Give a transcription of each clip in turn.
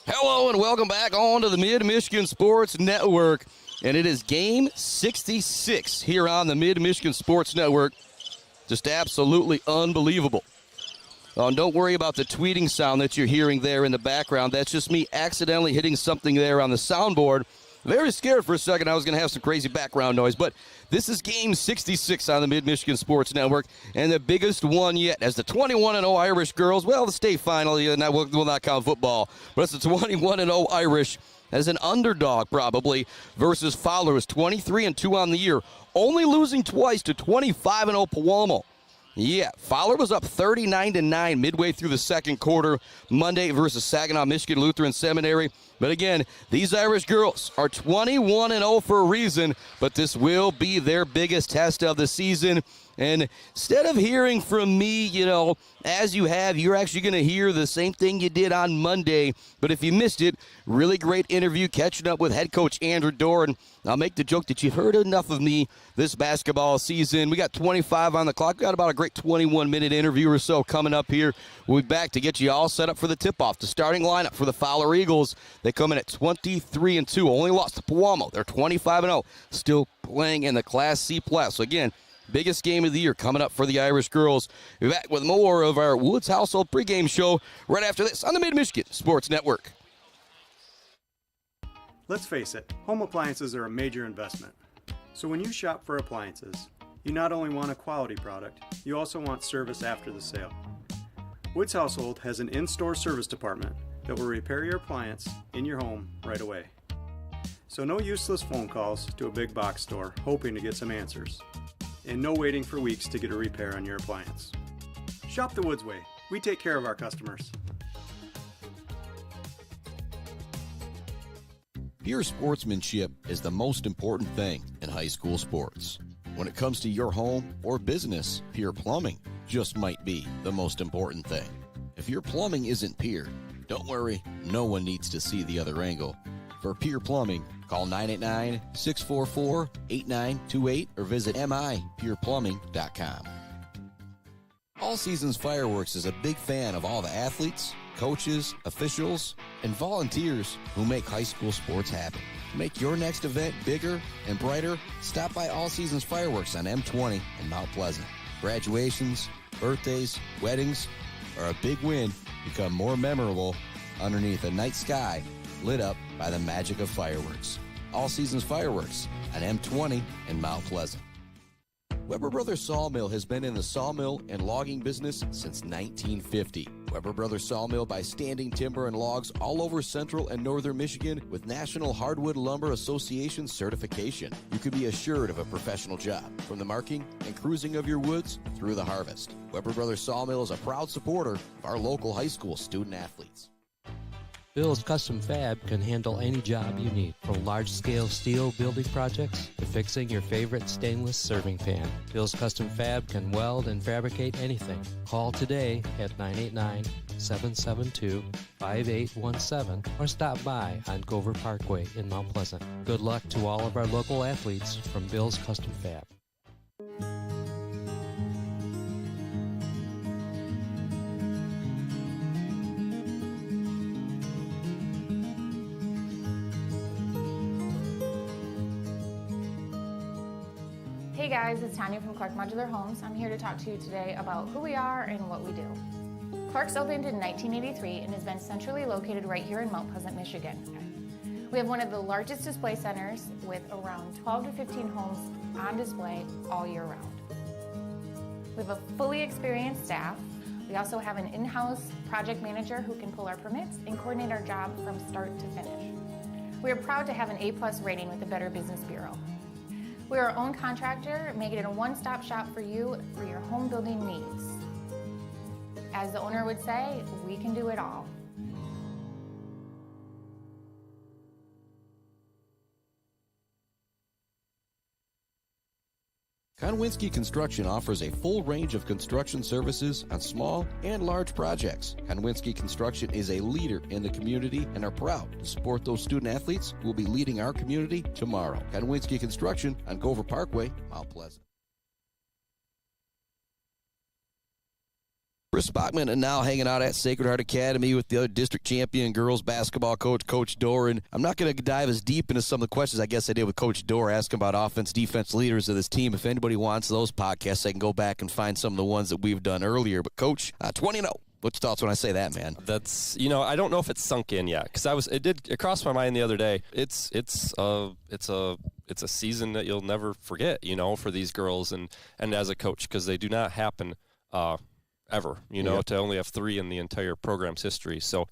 Hello and welcome back on to the Mid-Michigan Sports Network. And it is game 66 here on the Mid-Michigan Sports Network. Just absolutely unbelievable. And don't worry about the tweeting sound that you're hearing there in the background. That's just me accidentally hitting something there on the soundboard. Very scared for a second I was going to have some crazy background noise. But this is game 66 on the Mid-Michigan Sports Network. And the biggest one yet as the 21-0 Irish girls, well, the state final, and that will not count football. But it's the 21-0 Irish as an underdog probably versus Fowler, who's 23-2 on the year. Only losing twice to 25-0 Pewamo. Yeah, Fowler was up 39-9 midway through the second quarter Monday versus Saginaw Michigan Lutheran Seminary. But again, these Irish girls are 21-0 for a reason, but this will be their biggest test of the season. And instead of hearing from me, as you have, you're actually going to hear the same thing you did on Monday. But if you missed it, really great interview catching up with head coach Andrew Dorr. And I'll make the joke that you've heard enough of me this basketball season. We got 25 on the clock. We got about a great 21-minute interview or so coming up here. We'll be back to get you all set up for the tip-off. The starting lineup for the Fowler Eagles, they come in at 23-2. Only lost to Pewamo. They're 25-0. Still playing in the Class C+. So again, biggest game of the year coming up for the Irish girls. We'll be back with more of our Woods Household pregame show right after this on the Mid-Michigan Sports Network. Let's face it, home appliances are a major investment. So when you shop for appliances, you not only want a quality product, you also want service after the sale. Woods Household has an in-store service department that will repair your appliance in your home right away. So no useless phone calls to a big box store hoping to get some answers. And no waiting for weeks to get a repair on your appliance. Shop the Woods way. We take care of our customers. Pure sportsmanship is the most important thing in high school sports. When it comes to your home or business, Pure Plumbing just might be the most important thing. If your plumbing isn't pure, don't worry, no one needs to see the other angle. For Pure Plumbing, call 989-644-8928 or visit mipureplumbing.com. All Seasons Fireworks is a big fan of all the athletes, coaches, officials, and volunteers who make high school sports happen. To make your next event bigger and brighter, stop by All Seasons Fireworks on M20 in Mount Pleasant. Graduations, birthdays, weddings, or a big win become more memorable underneath a night sky lit up by the magic of fireworks. All Seasons Fireworks on M20 in Mount Pleasant. Weber Brothers Sawmill has been in the sawmill and logging business since 1950. Weber Brothers Sawmill buys standing timber and logs all over central and northern Michigan with National Hardwood Lumber Association certification. You can be assured of a professional job, from the marking and cruising of your woods through the harvest. Weber Brothers Sawmill is a proud supporter of our local high school student athletes. Bill's Custom Fab can handle any job you need, from large-scale steel building projects to fixing your favorite stainless serving pan. Bill's Custom Fab can weld and fabricate anything. Call today at 989-772-5817 or stop by on Gover Parkway in Mount Pleasant. Good luck to all of our local athletes from Bill's Custom Fab. Hey guys, it's Tanya from Clark Modular Homes. I'm here to talk to you today about who we are and what we do. Clark's opened in 1983 and has been centrally located right here in Mount Pleasant, Michigan. We have one of the largest display centers with around 12 to 15 homes on display all year round. We have a fully experienced staff. We also have an in-house project manager who can pull our permits and coordinate our job from start to finish. We are proud to have an A+ rating with the Better Business Bureau. We are our own contractor, making it a one-stop shop for you for your home building needs. As the owner would say, we can do it all. Konwinski Construction offers a full range of construction services on small and large projects. Konwinski Construction is a leader in the community and are proud to support those student athletes who will be leading our community tomorrow. Konwinski Construction on Gover Parkway, Mount Pleasant. Chris Bachman and now hanging out at Sacred Heart Academy with the other district champion girls basketball coach, Coach Dorr. And I'm not going to dive as deep into some of the questions I guess I did with Coach Dorr, asking about offense, defense leaders of this team. If anybody wants those podcasts, they can go back and find some of the ones that we've done earlier. But Coach, 20-0. What's your thoughts when I say that, man? That's, I don't know if it's sunk in yet, because it crossed my mind the other day. It's a season that you'll never forget, for these girls and as a coach, because they do not happen ever, to only have 3 in the entire program's history. So,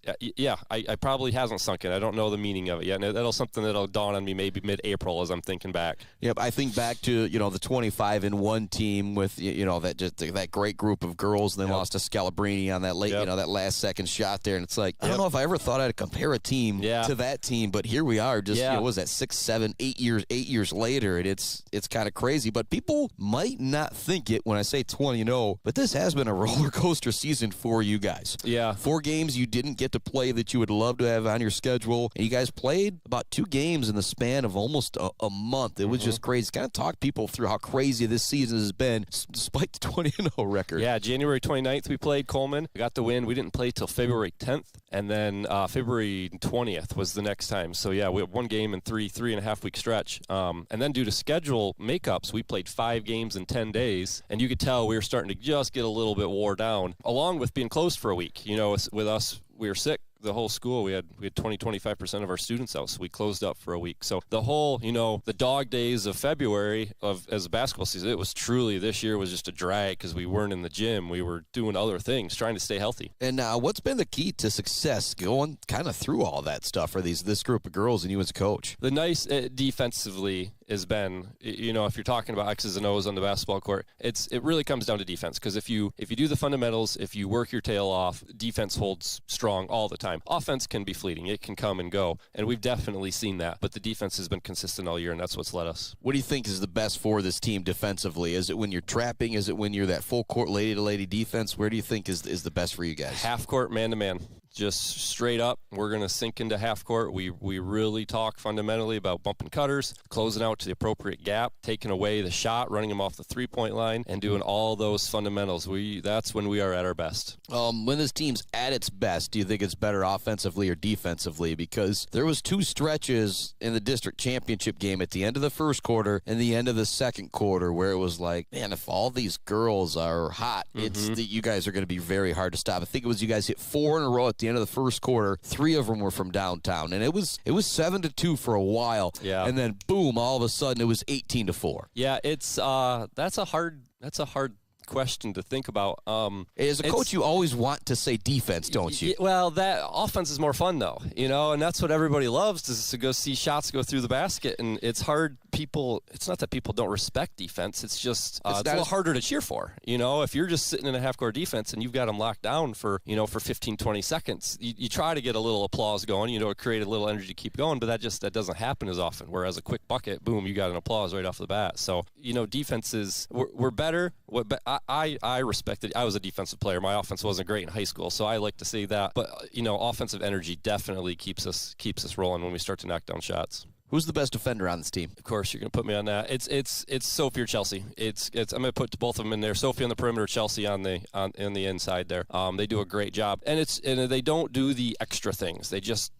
I probably hasn't sunk in. I don't know the meaning of it yet. And that'll dawn on me maybe mid-April as I'm thinking back. Yep, I think back to, the 25-1 team with, that great group of girls, and then lost to Scalabrini on that late, that last second shot there. And it's like, I don't know if I ever thought I'd compare a team to that team, but here we are just, what was that, 6, 7, 8 years later, and it's kind of crazy. But people might not think it when I say 20-0, but this has been a roller coaster season for you guys. Yeah. 4 games you didn't get to play that you would love to have on your schedule. And you guys played about 2 games in the span of almost a month. It was just crazy. Kind of talk people through how crazy this season has been despite the 20-0 record. Yeah, January 29th we played Coleman. We got the win. We didn't play till February 10th. And then February 20th was the next time. So, yeah, we had 1 game in 3.5 week stretch. And then due to schedule makeups, we played 5 games in 10 days. And you could tell we were starting to just get a little bit wore down, along with being closed for a week. With us, we were sick. The whole school, we had 20-25% of our students out, so we closed up for a week. So the whole, the dog days of February as a basketball season, it was truly, this year was just a drag because we weren't in the gym. We were doing other things, trying to stay healthy. And what's been the key to success going kind of through all that stuff for this group of girls and you as a coach? The nice defensively has been, if you're talking about X's and O's on the basketball court, it really comes down to defense. Because if you do the fundamentals, if you work your tail off, defense holds strong all the time. Offense can be fleeting. It can come and go. And we've definitely seen that. But the defense has been consistent all year, and that's what's led us. What do you think is the best for this team defensively? Is it when you're trapping? Is it when you're that full court lady-to-lady defense? Where do you think is the best for you guys? Half court, man-to-man. Just straight up, we're going to sink into half court. We really talk fundamentally about bumping cutters, closing out to the appropriate gap, taking away the shot, running them off the three-point line, and doing all those fundamentals. That's when we are at our best. When this team's at its best, do you think it's better offensively or defensively? Because there was 2 stretches in the district championship game at the end of the first quarter and the end of the second quarter where it was like, man, if all these girls are hot, you guys are going to be very hard to stop. I think it was you guys hit 4 in a row at the end of the first quarter. 3 of them were from downtown, and it was 7-2 for a while. Yeah. And then boom, all of a sudden it was 18-4. Yeah, it's that's a hard question to think about. As a coach, you always want to say defense, don't you? Well, that offense is more fun, though, and that's what everybody loves, is to go see shots go through the basket. And it's hard. It's not that people don't respect defense. It's just it's a little harder to cheer for. If you're just sitting in a half-court defense and you've got them locked down for 15, 20 seconds, you try to get a little applause going, create a little energy to keep going, but that doesn't happen as often. Whereas a quick bucket, boom, you got an applause right off the bat. So, defenses, we're better. I respect it. I was a defensive player. My offense wasn't great in high school, so I like to see that. But, offensive energy definitely keeps us rolling when we start to knock down shots. Who's the best defender on this team? Of course, you're going to put me on that. It's Sophie or Chelsea. I'm going to put both of them in there. Sophie on the perimeter, Chelsea on the inside there. They do a great job, and they don't do the extra things. They just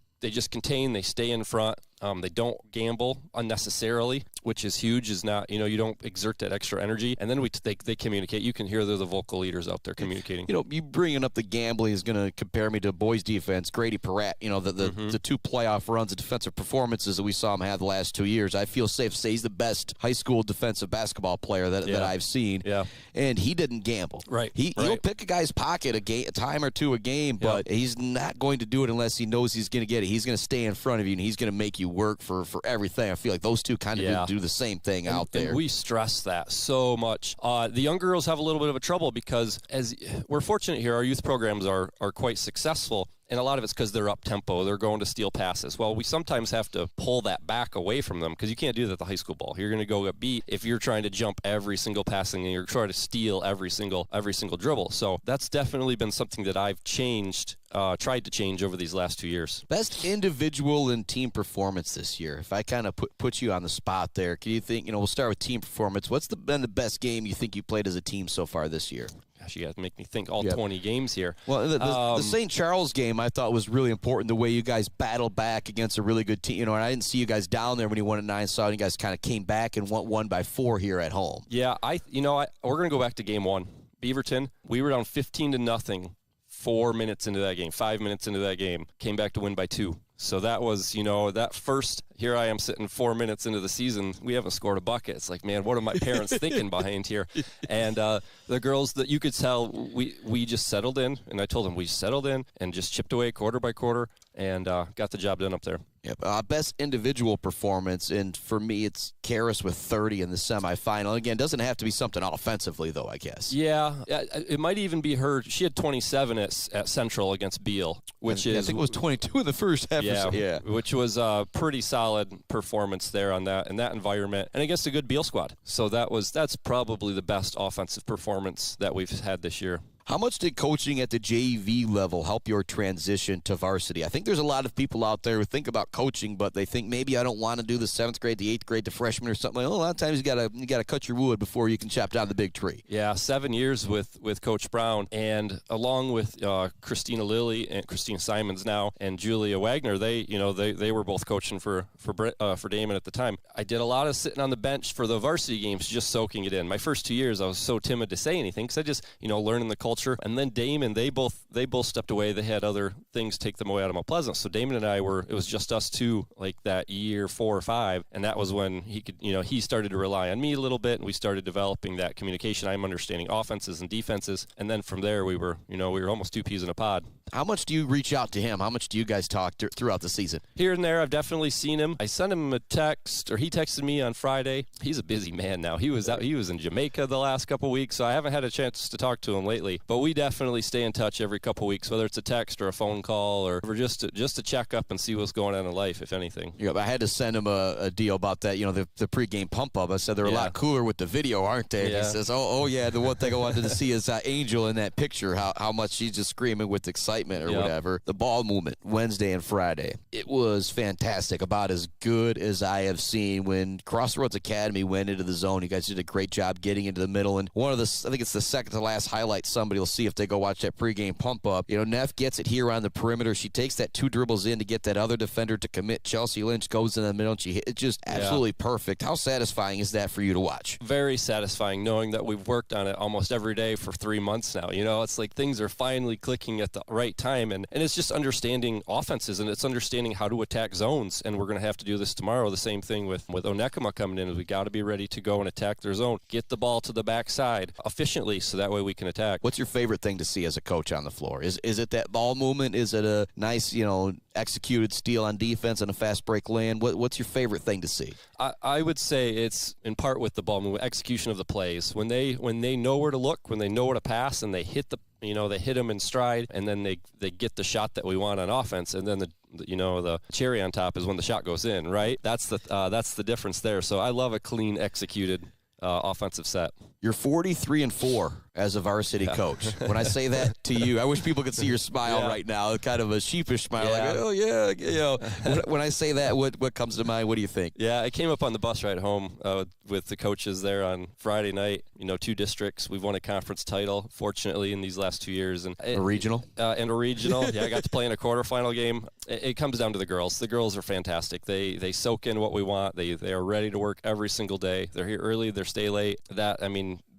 contain. They stay in front. They don't gamble unnecessarily, which is huge. Is not, you don't exert that extra energy. And then they communicate. You can hear they're the vocal leaders out there communicating. You bringing up the gambling is going to compare me to boys defense. Grady Perrette, the 2 playoff runs of defensive performances that we saw him have the last 2 years. I feel safe to say he's the best high school defensive basketball player that I've seen. Yeah. And he didn't gamble. Right. He'll pick a guy's pocket a time or 2 a game, but he's not going to do it unless he knows he's going to get it. He's going to stay in front of you, and he's going to make you work for everything. I feel like those two kind of do the same thing out there. And we stress that so much. The young girls have a little bit of a trouble because, as we're fortunate here, our youth programs are quite successful. And a lot of it's because they're up-tempo. They're going to steal passes. Well, we sometimes have to pull that back away from them because you can't do that at the high school ball. You're going to go get beat if you're trying to jump every single passing and you're trying to steal every single dribble. So that's definitely been something that I've tried to change over these last 2 years. Best individual and team performance this year. If I kind of put you on the spot there, can you think, we'll start with team performance. What's been the best game you think you played as a team so far this year? gosh, you got to make me think all 20 games here. Well, the St. Charles game I thought was really important, the way you guys battled back against a really good team. You know, and I didn't see you guys down there when you won at 9, so you guys kind of came back and won by 4 here at home. Yeah, we're going to go back to game 1. Beaverton, we were down 15-0 4 minutes into that game, 5 minutes into that game, came back to win by 2. So that was, that first, here I am sitting 4 minutes into the season, we haven't scored a bucket. It's like, man, what are my parents thinking behind here? And the girls, that you could tell, we just settled in, and I told them we settled in and just chipped away quarter by quarter and got the job done up there. Yep. Best individual performance, and for me, it's Karis with 30 in the semifinal. Again, doesn't have to be something offensively, though, I guess. Yeah, it might even be her. She had 27 at Central against Beal, which I think it was 22 in the first half. Yeah, which was a pretty solid performance there in that environment, and against a good Beal squad. So that's probably the best offensive performance that we've had this year. How much did coaching at the JV level help your transition to varsity? I think there's a lot of people out there who think about coaching, but they think maybe I don't want to do the 7th grade, the 8th grade, the freshman or something. Like, a lot of times you gotta cut your wood before you can chop down the big tree. Yeah, 7 years with Coach Brown, and along with Christina Lilly and Christina Simons now and Julia Wagner, they were both coaching for Damon at the time. I did a lot of sitting on the bench for the varsity games, just soaking it in. My first 2 years, I was so timid to say anything because I just learning the culture. And then Damon, they both stepped away. They had other things take them away out of Mount Pleasant. So Damon and I it was just us two, like that year 4 or 5, and that was when he could, he started to rely on me a little bit, and we started developing that communication. I'm understanding offenses and defenses, and then from there we were almost 2 peas in a pod. How much do you reach out to him? How much do you guys talk throughout the season? Here and there, I've definitely seen him. I sent him a text, or he texted me on Friday. He's a busy man now. He was in Jamaica the last couple weeks, so I haven't had a chance to talk to him lately. But we definitely stay in touch every couple weeks, whether it's a text or a phone call, or just to check up and see what's going on in life, if anything. Yeah, I had to send him a deal about that. The pregame pump up. I said they're a lot cooler with the video, aren't they? And he says, "Oh yeah, the one thing I wanted to see is Angel in that picture. How much she's just screaming with excitement or whatever." The ball movement Wednesday and Friday, it was fantastic. About as good as I have seen. When Crossroads Academy went into the zone, you guys did a great job getting into the middle. And I think it's the second to last highlight somebody will see if they go watch that pregame pump up. Neff gets it here on the perimeter. She takes that 2 dribbles in to get that other defender to commit. Chelsea Lynch goes in the middle, and she hit it just absolutely perfect. How satisfying is that for you to watch? Very satisfying, knowing that we've worked on it almost every day for 3 months now. It's like things are finally clicking at the right time, and it's just understanding offenses, and it's understanding how to attack zones. And we're going to have to do this tomorrow. The same thing with Onekama coming in. We got to be ready to go and attack their zone. Get the ball to the backside efficiently, so that way we can attack. What's your favorite thing to see as a coach on the floor? Is it that ball movement? Is it a nice, executed steal on defense and a fast break land? What's your favorite thing to see? I would say it's in part with the ball movement, execution of the plays. When they know where to look, when they know where to pass, and they hit they hit them in stride, and then they get the shot that we want on offense, and then the cherry on top is when the shot goes in, right? That's the difference there. So I love a clean executed offensive set. You're 43-4 as a varsity coach. When I say that to you, I wish people could see your smile right now, kind of a sheepish smile, like, oh yeah. When I say that, what comes to mind? What do you think? Yeah, I came up on the bus ride home with the coaches there on Friday night. 2 districts. We've won a conference title, fortunately, in these last 2 years. And a regional? And a regional. Yeah, I got to play in a quarterfinal game. It comes down to the girls. The girls are fantastic. They soak in what we want. They are ready to work every single day. They're here early. They stay late.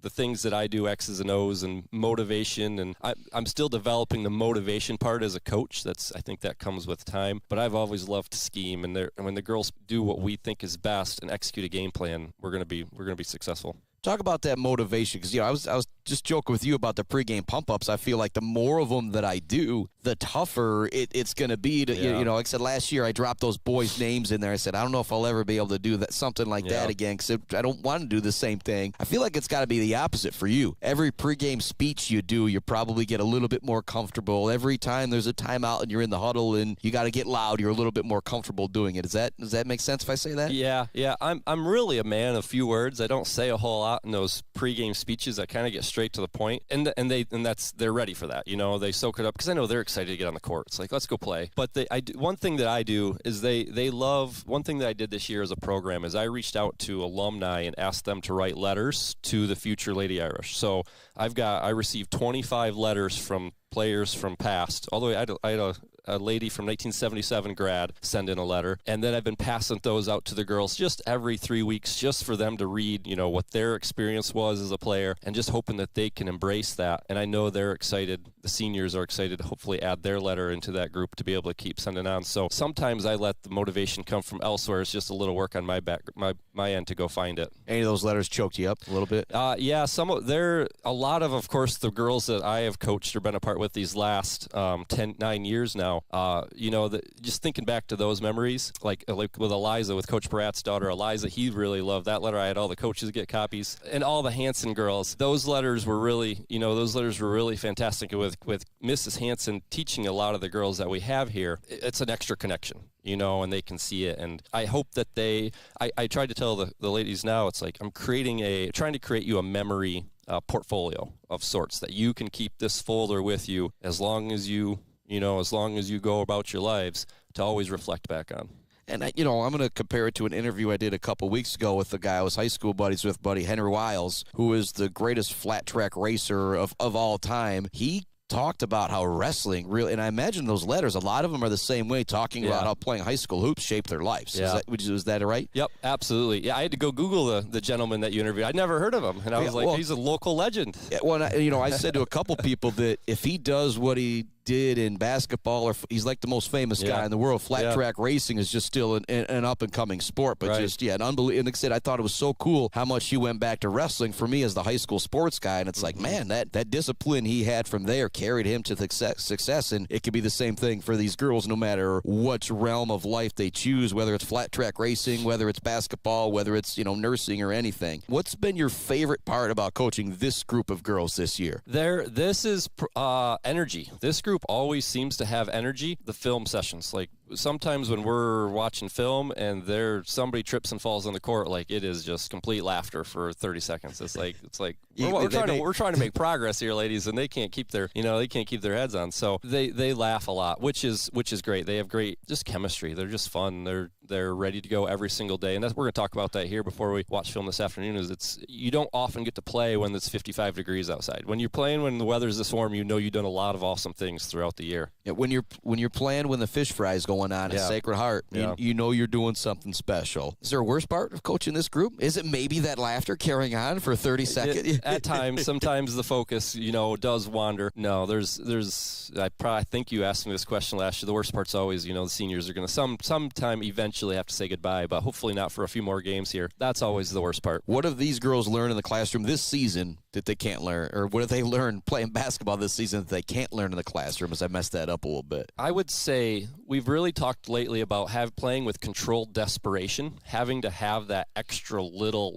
The things that I do, X's and O's and motivation, and I'm still developing the motivation part as a coach. I think that comes with time. But I've always loved to scheme, and when the girls do what we think is best and execute a game plan, we're gonna be successful. Talk about that motivation, because I was just joking with you about the pregame pump-ups. I feel like the more of them that I do, the tougher it's going to be. Like I said, last year I dropped those boys' names in there. I said, I don't know if I'll ever be able to do something like that again, because I don't want to do the same thing. I feel like it's got to be the opposite for you. Every pregame speech you do, you probably get a little bit more comfortable. Every time there's a timeout and you're in the huddle and you got to get loud, you're a little bit more comfortable doing it. Does that make sense if I say that? Yeah. I'm really a man of few words. I don't say a whole lot in those pregame speeches. I kind of get straight to the point, and they're ready for that. They soak it up because I know they're excited to get on the court. It's like, let's go play. But one thing that I do is they love. One thing that I did this year as a program is I reached out to alumni and asked them to write letters to the future Lady Irish. So I received 25 letters from players from past. All the way, I had a lady from 1977 grad send in a letter, and then I've been passing those out to the girls just every 3 weeks, just for them to read, what their experience was as a player, and just hoping that they can embrace that. And I know they're excited. The seniors are excited to hopefully add their letter into that group to be able to keep sending on. So sometimes I let the motivation come from elsewhere. It's just a little work on my end to go find it. Any of those letters choked you up a little bit? Yeah, a lot of course, the girls that I have coached or been a part with these last 9 years now. Just thinking back to those memories, like with Eliza, with Coach Barat's daughter, Eliza, he really loved that letter. I had all the coaches get copies, and all the Hansen girls. Those letters were really, fantastic. With Mrs. Hansen teaching a lot of the girls that we have here, it's an extra connection, and they can see it. And I hope that I tried to tell the ladies now, it's like I'm trying to create you a memory portfolio of sorts that you can keep this folder with you as long as you go about your lives, to always reflect back on. And, I'm going to compare it to an interview I did a couple weeks ago with the guy I was high school buddies with, buddy Henry Wiles, who is the greatest flat track racer of all time. He talked about how wrestling really, and I imagine those letters, a lot of them are the same way, talking about how playing high school hoops shaped their lives. Yeah. Is that right? Yep, absolutely. Yeah, I had to go Google the gentleman that you interviewed. I'd never heard of him, and I was he's a local legend. Yeah, well, I said to a couple people that if he does what he did in basketball, or he's like the most famous guy in the world. Flat track racing is just still an up and coming sport, but an unbelievable. And like I said, I thought it was so cool how much he went back to wrestling for me as the high school sports guy. And it's like, man, that discipline he had from there carried him to success. And it could be the same thing for these girls, no matter what realm of life they choose, whether it's flat track racing, whether it's basketball, whether it's nursing or anything. What's been your favorite part about coaching this group of girls this year? This is energy. This group always seems to have energy. The film sessions, like sometimes when we're watching film and somebody trips and falls on the court, like it is just complete laughter for 30 seconds. It's like we're trying to make progress here, ladies, and they can't keep their heads on. So they laugh a lot, which is great. They have great just chemistry. They're just fun. They're ready to go every single day, and we're going to talk about that here before we watch film this afternoon. You don't often get to play when it's 55 degrees outside. When you're playing when the weather's this warm, you've done a lot of awesome things throughout the year. Yeah, when you're playing when the fish fry is going on at Sacred Heart, you're doing something special. Is there a worst part of coaching this group? Is it maybe that laughter carrying on for 30 seconds? At times, sometimes the focus, does wander. No, I think you asked me this question last year. The worst part's always, the seniors are going to sometime eventually have to say goodbye, but hopefully not for a few more games here. That's always the worst part. What have these girls learned in the classroom this season that they can't learn? Or what have they learned playing basketball this season that they can't learn in the classroom, as I messed that up a little bit? I would say we've really talked lately about playing with controlled desperation, having to have that extra little,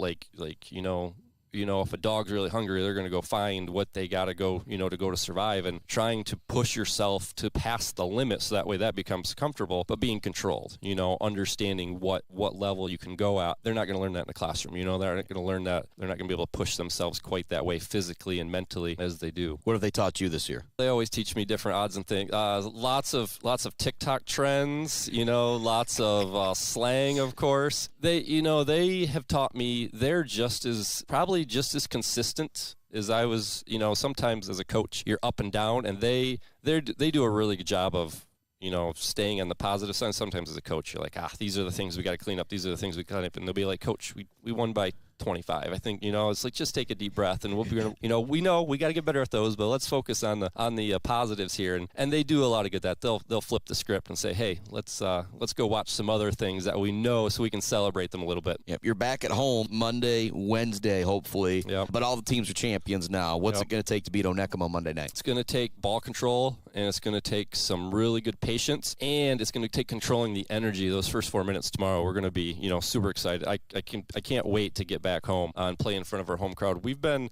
if a dog's really hungry, they're going to go find what they got to go, to go to survive, and trying to push yourself to pass the limit so that way that becomes comfortable, but being controlled, understanding what level you can go at. They're not going to learn that in the classroom. They're not going to learn that. They're not going to be able to push themselves quite that way physically and mentally as they do. What have they taught you this year? They always teach me different odds and things. Lots of TikTok trends, lots of slang, of course. They have taught me they're just as consistent as I was, sometimes as a coach, you're up and down, and they do a really good job of, staying on the positive side. Sometimes as a coach, you're like, these are the things we got to clean up. These are the things we clean up. And they'll be like, Coach, we won by 25. I think, it's like, just take a deep breath, and we'll be gonna, we know we got to get better at those, but let's focus on the positives here. And they do a lot of good that they'll flip the script and say, hey, let's go watch some other things that we know so we can celebrate them a little bit. Yep. You're back at home Monday, Wednesday, hopefully. Yep. But all the teams are champions now. What's it going to take to beat Onekama Monday night? It's going to take ball control, and it's going to take some really good patience, and it's going to take controlling the energy. Those first 4 minutes tomorrow, we're going to be, super excited. I can't wait to get back home and play in front of our home crowd. We've been,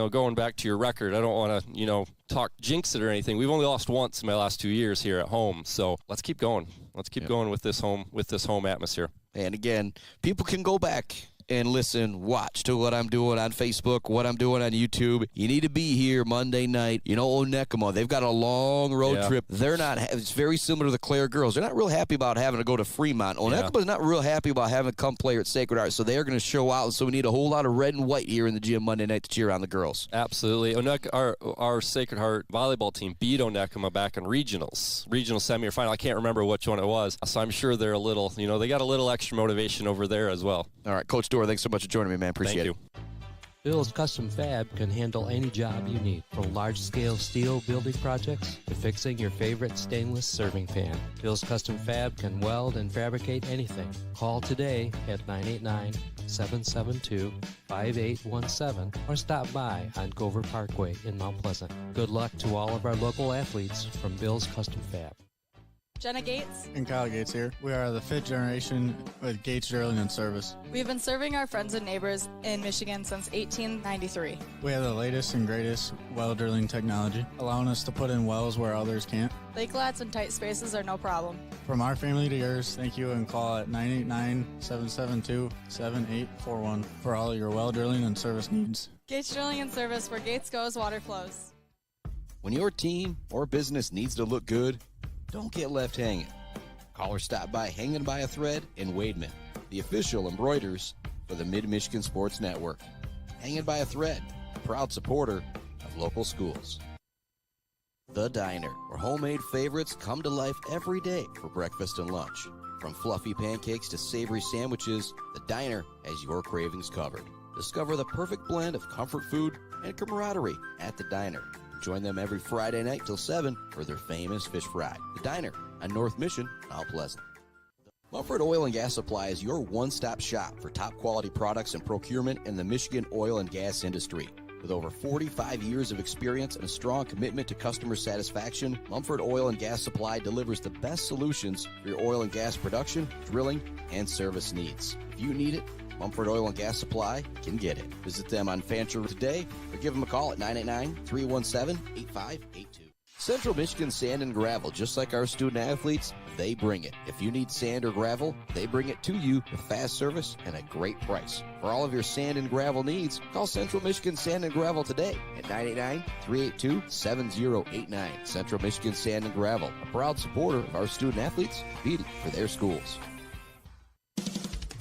going back to your record, I don't want to, talk jinx it or anything. We've only lost once in my last 2 years here at home. So let's keep going. Let's keep going with this home atmosphere. And again, people can go back and listen, watch to what I'm doing on Facebook, what I'm doing on YouTube. You need to be here Monday night. You know, Onekama, they've got a long road trip. They're not, it's very similar to the Clare girls. They're not real happy about having to go to Fremont. Onekama's not real happy about having to come play at Sacred Heart, so they're going to show out. So we need a whole lot of red and white here in the gym Monday night to cheer on the girls. Absolutely. Our Sacred Heart volleyball team beat Onekama back in regional semi or final. I can't remember which one it was. So I'm sure they're a little, they got a little extra motivation over there as well. All right, Coach Dorr, thanks so much for joining me, man. Appreciate it. Bill's Custom Fab can handle any job you need, from large-scale steel building projects to fixing your favorite stainless serving pan. Bill's Custom Fab can weld and fabricate anything. Call today at 989-772-5817 or stop by on Gover Parkway in Mount Pleasant. Good luck to all of our local athletes from Bill's Custom Fab. Jenna Gates and Kyle Gates here. We are the 5th generation with Gates Drilling and Service. We've been serving our friends and neighbors in Michigan since 1893. We have the latest and greatest well drilling technology, allowing us to put in wells where others can't. Lake lots and tight spaces are no problem. From our family to yours, thank you, and call at 989-772-7841 for all your well drilling and service needs. Gates Drilling and Service, where Gates goes, water flows. When your team or business needs to look good, don't get left hanging. Call or stop by Hanging by a Thread in Wademan, the official embroiders for the Mid-Michigan Sports Network. Hanging by a Thread, a proud supporter of local schools. The Diner, where homemade favorites come to life every day for breakfast and lunch. From fluffy pancakes to savory sandwiches, The Diner has your cravings covered. Discover the perfect blend of comfort food and camaraderie at The Diner. Join them every Friday night till 7 for their famous fish fry. The Diner on North Mission, Mount Pleasant. Mumford Oil and Gas Supply is your one-stop shop for top-quality products and procurement in the Michigan oil and gas industry. With over 45 years of experience and a strong commitment to customer satisfaction, Mumford Oil and Gas Supply delivers the best solutions for your oil and gas production, drilling, and service needs. If you need it, Mumford Oil and Gas Supply can get it. Visit them on Fancher today or give them a call at 989-317-8582. Central Michigan Sand and Gravel, just like our student athletes, they bring it. If you need sand or gravel, they bring it to you with fast service and a great price. For all of your sand and gravel needs, call Central Michigan Sand and Gravel today at 989-382-7089. Central Michigan Sand and Gravel, a proud supporter of our student athletes competing for their schools.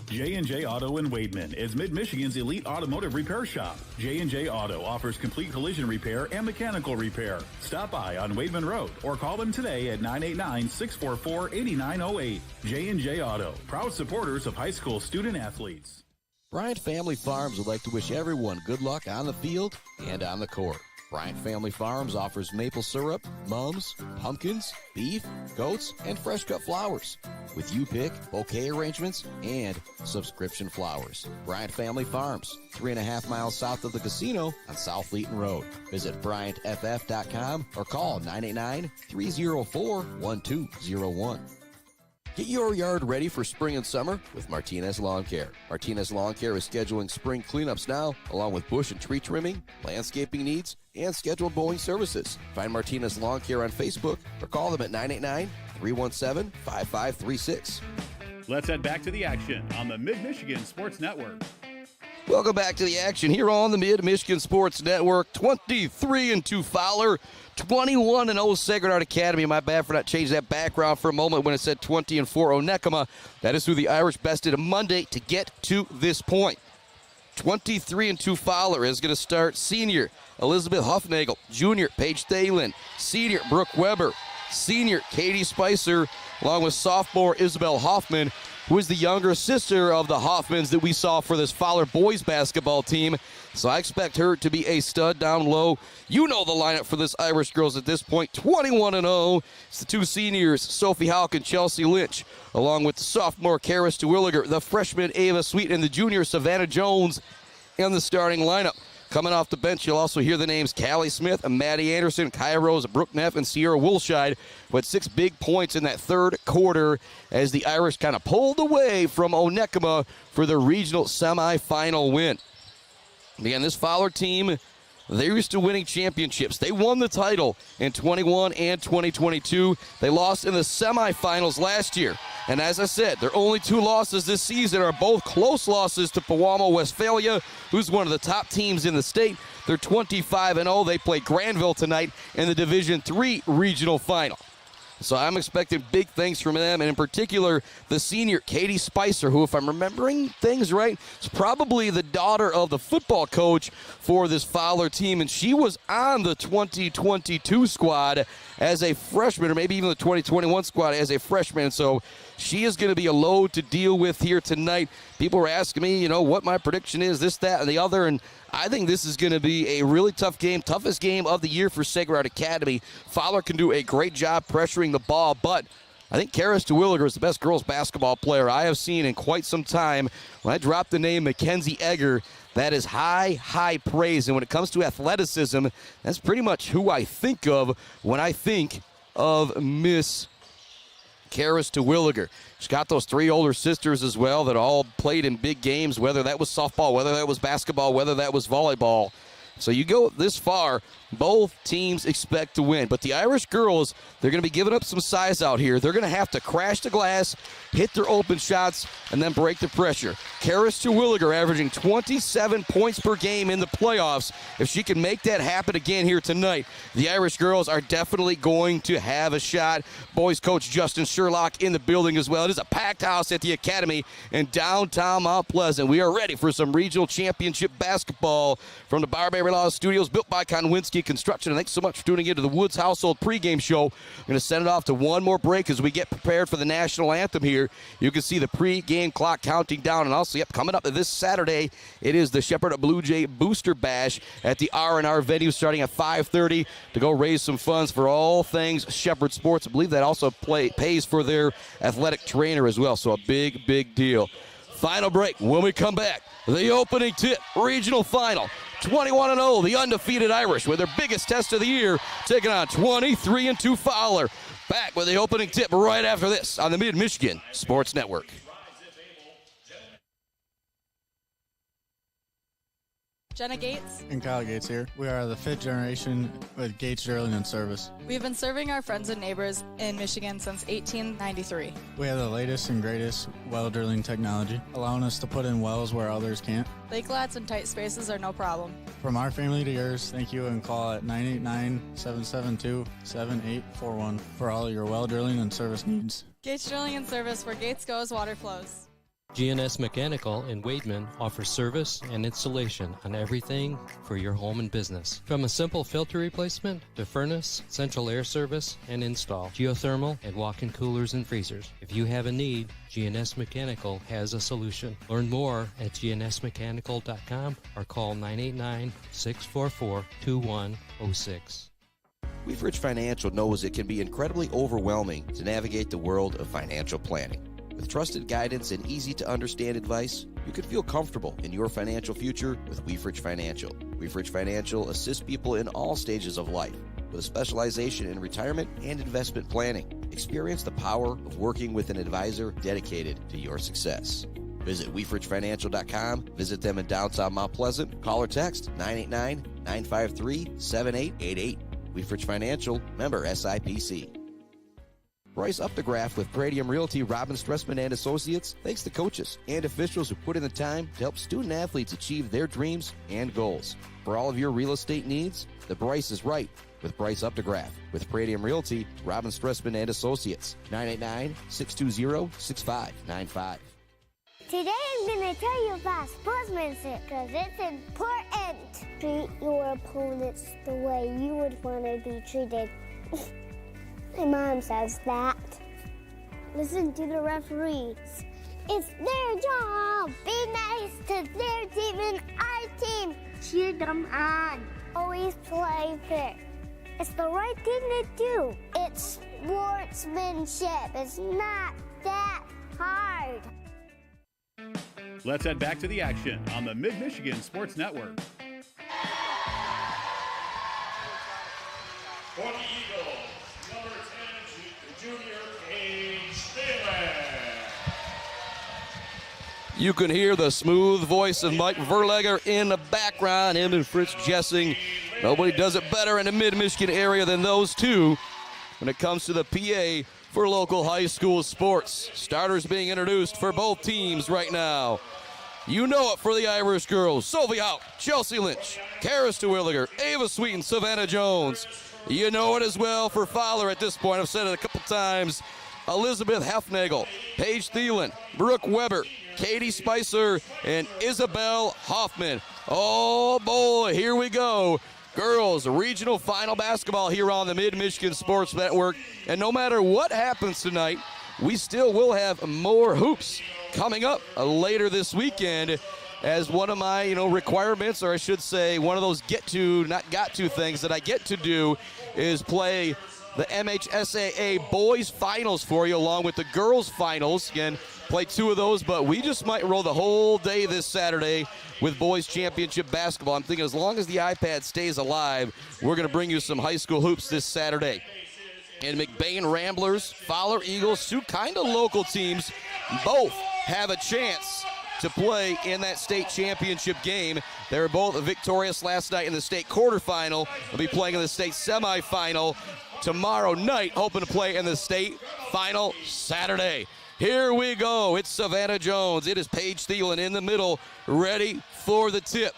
J&J Auto in Wademan is Mid-Michigan's elite automotive repair shop. J&J Auto offers complete collision repair and mechanical repair. Stop by on Wademan Road or call them today at 989-644-8908. J&J Auto, proud supporters of high school student athletes. Bryant Family Farms would like to wish everyone good luck on the field and on the court. Bryant Family Farms offers maple syrup, mums, pumpkins, beef, goats, and fresh cut flowers. With you pick, bouquet arrangements, and subscription flowers. Bryant Family Farms, 3.5 miles south of the casino on South Leeton Road. Visit BryantFF.com or call 989-304-1201. Get your yard ready for spring and summer with Martinez Lawn Care. Martinez Lawn Care is scheduling spring cleanups now, along with bush and tree trimming, landscaping needs, and scheduled mowing services. Find Martinez Lawn Care on Facebook or call them at 989-317-5536. Let's head back to the action on the Mid-Michigan Sports Network. Welcome back to the action here on the Mid-Michigan Sports Network. 23-2 Fowler, 21-0 Sacred Heart Academy. My bad for not changing that background for a moment when it said 20-4 Onekama. That is who the Irish bested Monday to get to this point. 23-2 Fowler is going to start senior Elizabeth Huffnagel, junior Paige Thalen, senior Brooke Weber, senior Katie Spicer, along with sophomore Isabel Hoffman, who is the younger sister of the Hoffmans that we saw for this Fowler boys basketball team. So I expect her to be a stud down low. You know the lineup for this Irish girls at this point, 21-0. It's the two seniors, Sophie Houck and Chelsea Lynch, along with the sophomore Karis DeWilliger, the freshman Ava Sweet, and the junior Savannah Jones in the starting lineup. Coming off the bench, you'll also hear the names Callie Smith, Maddie Anderson, Kaya Rose, Brooke Neff, and Sierra Woolshide, with 6 big points in that third quarter as the Irish kind of pulled away from Onekama for the regional semifinal win. Again, this Fowler team they're used to winning championships. They won the title in 21 and 2022. They lost in the semifinals last year. And as I said, their only 2 losses this season are both close losses to Pewamo Westphalia, who's one of the top teams in the state. They're 25-0. They play Granville tonight in the Division III regional final. So I'm expecting big things from them, and in particular, the senior Katie Spicer, who, if I'm remembering things right, is probably the daughter of the football coach for this Fowler team, and she was on the 2022 squad as a freshman, or maybe even the 2021 squad as a freshman. So she is going to be a load to deal with here tonight. People were asking me, what my prediction is, this, that, and the other, and I think this is going to be a really tough game, toughest game of the year for Sacred Heart Academy. Fowler can do a great job pressuring the ball, but I think Karis DeWilliger is the best girls basketball player I have seen in quite some time. When I drop the name Mackenzie Egger, that is high, high praise. And when it comes to athleticism, that's pretty much who I think of when I think of Miss Karis DeWilliger. She's got those 3 older sisters as well that all played in big games, whether that was softball, whether that was basketball, whether that was volleyball. So you go this far, both teams expect to win. But the Irish girls, they're going to be giving up some size out here. They're going to have to crash the glass, hit their open shots, and then break the pressure. Karis DeWilliger averaging 27 points per game in the playoffs. If she can make that happen again here tonight, the Irish girls are definitely going to have a shot. Boys coach Justin Sherlock in the building as well. It is a packed house at the Academy in downtown Mount Pleasant. We are ready for some regional championship basketball from the Barberry Law Studios, built by Konwinski Construction. And thanks so much for tuning into the Woods Household pregame show. I'm going to send it off to one more break as we get prepared for the national anthem here. You can see the pregame clock counting down. And also, coming up this Saturday, it is the Shepherd Blue Jay Booster Bash at the R&R venue starting at 5:30 to go raise some funds for all things Shepherd Sports. I believe that also pays for their athletic trainer as well. So a big, big deal. Final break. When we come back, the opening tip, regional final. 21-0, the undefeated Irish with their biggest test of the year, taking on 23-2 Fowler. Back with the opening tip right after this on the Mid-Michigan Sports Network. Jenna Gates And Kyle Gates here. We are the 5th generation with Gates Drilling and Service. We've been serving our friends and neighbors in Michigan since 1893. We have the latest and greatest well drilling technology, allowing us to put in wells where others can't. Lake lots and tight spaces are no problem. From our family to yours, thank you, and call at 989-772-7841 for all your well drilling and service needs. Gates Drilling and Service, where Gates goes, water flows. GNS Mechanical in Wademan offers service and installation on everything for your home and business. From a simple filter replacement to furnace, central air service, and install, geothermal, and walk-in coolers and freezers. If you have a need, GNS Mechanical has a solution. Learn more at gnsmechanical.com or call 989-644-2106. Weefridge Financial knows it can be incredibly overwhelming to navigate the world of financial planning. With trusted guidance and easy-to-understand advice, you can feel comfortable in your financial future with Weefridge Financial. Weefridge Financial assists people in all stages of life with a specialization in retirement and investment planning. Experience the power of working with an advisor dedicated to your success. Visit WeefridgeFinancial.com. Visit them in downtown Mount Pleasant. Call or text 989-953-7888. Weefridge Financial, member SIPC. Bryce Updegraff with Pradium Realty, Robin Stressman and Associates thanks the coaches and officials who put in the time to help student athletes achieve their dreams and goals. For all of your real estate needs, the Bryce is right with Bryce Updegraff. With Pradium Realty, Robin Stressman and Associates, 989-620-6595. Today I'm going to tell you about sportsmanship because it's important. Treat your opponents the way you would want to be treated. My mom says that. Listen to the referees. It's their job. Be nice to their team and our team. Cheer them on. Always play fair. It's the right thing to do. It's sportsmanship. It's not that hard. Let's head back to the action on the Mid-Michigan Sports Network. For the Eagles, number 10, junior Paige Bailey. You can hear the smooth voice of Mike Verlegger in the background, him and Fritz Jessing. Nobody does it better in the Mid-Michigan area than those two when it comes to the PA for local high school sports. Starters being introduced for both teams right now. You know it for the Irish girls. Sophie Hauk, Chelsea Lynch, Karis Terwilliger, Ava Sweet, and Savannah Jones. You know it as well for Fowler at this point. I've said it a couple times. Elizabeth Hefnagel, Paige Thielen, Brooke Weber, Katie Spicer, and Isabel Hoffman. Oh boy, here we go. Girls regional final basketball here on the Mid-Michigan Sports Network. And no matter what happens tonight, we still will have more hoops coming up later this weekend, as one of my requirements, or I should say one of those not got to things that I get to do is play the MHSAA boys finals for you along with the girls finals. Again, play two of those, but we just might roll the whole day this Saturday with boys championship basketball. I'm thinking as long as the iPad stays alive, we're going to bring you some high school hoops this Saturday. And McBain Ramblers, Fowler Eagles, two kind of local teams, both have a chance to play in that state championship game. They were both victorious last night in the state quarterfinal. They'll be playing in the state semifinal tomorrow night, hoping to play in the state final Saturday. Here we go. It's Savannah Jones. It is Paige Thielen in the middle, ready for the tip.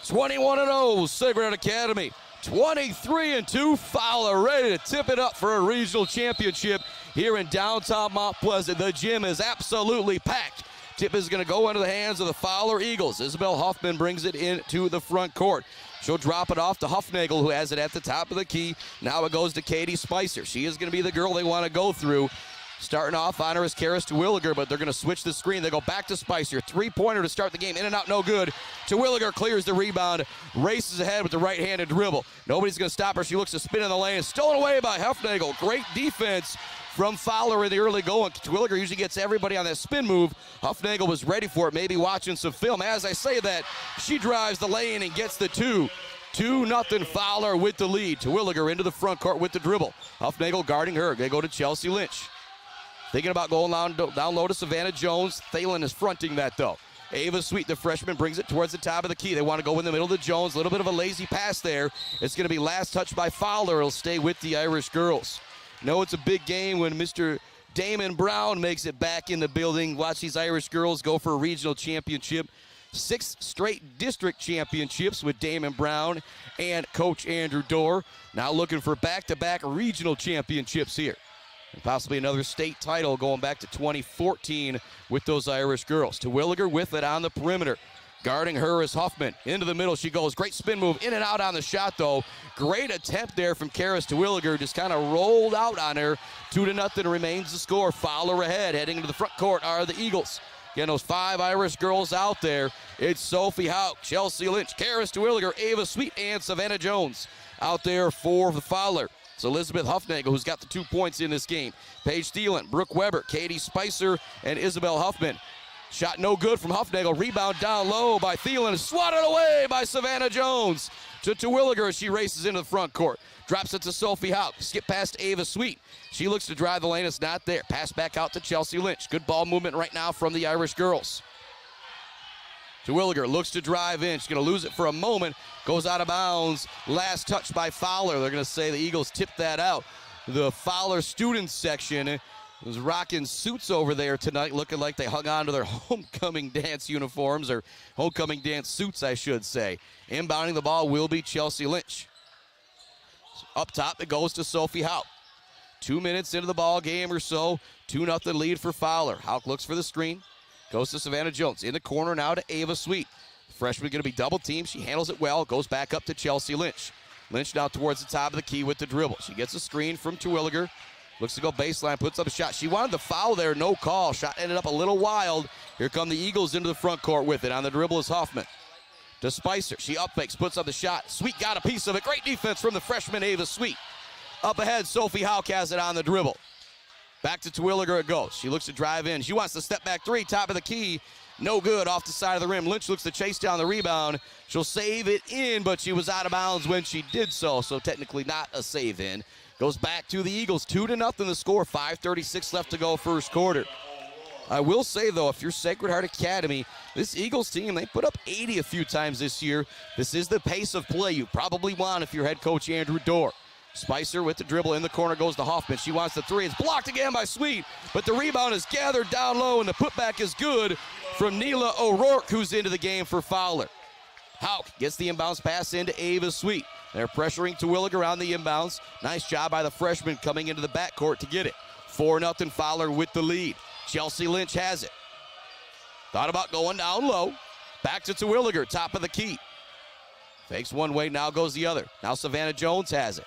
21-0, Cigarette Academy. 23-2, Fowler, ready to tip it up for a regional championship here in downtown Mount Pleasant. The gym is absolutely packed. Tip is going to go into the hands of the Fowler Eagles. Isabel Hoffman brings it into the front court. She'll drop it off to Huffnagel, who has it at the top of the key. Now it goes to Katie Spicer. She is going to be the girl they want to go through. Starting off on her is Karis Terwilliger, but they're going to switch the screen. They go back to Spicer. Three-pointer to start the game. In and out, no good. Terwilliger clears the rebound, races ahead with the right-handed dribble. Nobody's going to stop her. She looks to spin in the lane. Stolen away by Huffnagel. Great defense from Fowler in the early going. Terwilliger usually gets everybody on that spin move. Huffnagel was ready for it, maybe watching some film. As I say that, she drives the lane and gets the two. 2-0 Fowler with the lead. Terwilliger into the front court with the dribble. Huffnagel guarding her. They go to Chelsea Lynch. Thinking about going down low to Savannah Jones. Thielen is fronting that, though. Ava Sweet, the freshman, brings it towards the top of the key. They want to go in the middle to Jones. A little bit of a lazy pass there. It's going to be last touch by Fowler. It'll stay with the Irish girls. No, it's a big game when Mr. Damon Brown makes it back in the building. Watch these Irish girls go for a regional championship. 6 straight district championships with Damon Brown and Coach Andrew Dorr. Now looking for back-to-back regional championships here. And possibly another state title going back to 2014 with those Irish girls. Terwilliger with it on the perimeter. Guarding her is Huffman. Into the middle she goes. Great spin move. In and out on the shot, though. Great attempt there from Karis Terwilliger. Just kind of rolled out on her. 2-0 remains the score. Fowler ahead. Heading into the front court are the Eagles. Again, those 5 Irish girls out there. It's Sophie Hauk, Chelsea Lynch, Karis Terwilliger, Ava Sweet, and Savannah Jones out there for the Fowler. It's Elizabeth Huffnagel who's got the 2 points in this game. Paige Thielen, Brooke Weber, Katie Spicer, and Isabel Huffman. Shot no good from Huffnagel. Rebound down low by Thielen. Swatted away by Savannah Jones. To Terwilliger as she races into the front court. Drops it to Sophie Hauk. Skip past Ava Sweet. She looks to drive the lane. It's not there. Pass back out to Chelsea Lynch. Good ball movement right now from the Irish girls. Terwilliger looks to drive in. She's going to lose it for a moment. Goes out of bounds. Last touch by Fowler. They're going to say the Eagles tipped that out. The Fowler students section was rocking suits over there tonight, looking like they hung on to their homecoming dance uniforms, or homecoming dance suits, I should say. Inbounding the ball will be Chelsea Lynch. Up top, it goes to Sophie Hauk. 2 minutes into the ball game or so. 2-0 lead for Fowler. Hauk looks for the screen. Goes to Savannah Jones. In the corner now to Ava Sweet. The freshman going to be double teamed. She handles it well. Goes back up to Chelsea Lynch. Lynch now towards the top of the key with the dribble. She gets a screen from Terwilliger. Looks to go baseline, puts up a shot. She wanted the foul there, no call. Shot ended up a little wild. Here come the Eagles into the front court with it. On the dribble is Hoffman. To Spicer. She upfakes, puts up the shot. Sweet got a piece of it. Great defense from the freshman Ava Sweet. Up ahead, Sophie Hauk has it on the dribble. Back to Terwilliger it goes. She looks to drive in. She wants the step back 3, top of the key. No good, off the side of the rim. Lynch looks to chase down the rebound. She'll save it in, but she was out of bounds when she did so technically not a save in. Goes back to the Eagles. 2-0 the score. 5:36 left to go first quarter. I will say, though, if you're Sacred Heart Academy, this Eagles team, they put up 80 a few times this year. This is the pace of play you probably want if you're head coach Andrew Dorr. Spicer with the dribble in the corner goes to Hoffman. She wants the three. It's blocked again by Sweet, but the rebound is gathered down low, and the putback is good from Neela O'Rourke, who's into the game for Fowler. Hauk gets the inbounds pass into Ava Sweet. They're pressuring Terwilliger on the inbounds. Nice job by the freshman coming into the backcourt to get it. 4-0 Fowler with the lead. Chelsea Lynch has it. Thought about going down low. Back to Terwilliger, top of the key. Fakes one way, now goes the other. Now Savannah Jones has it.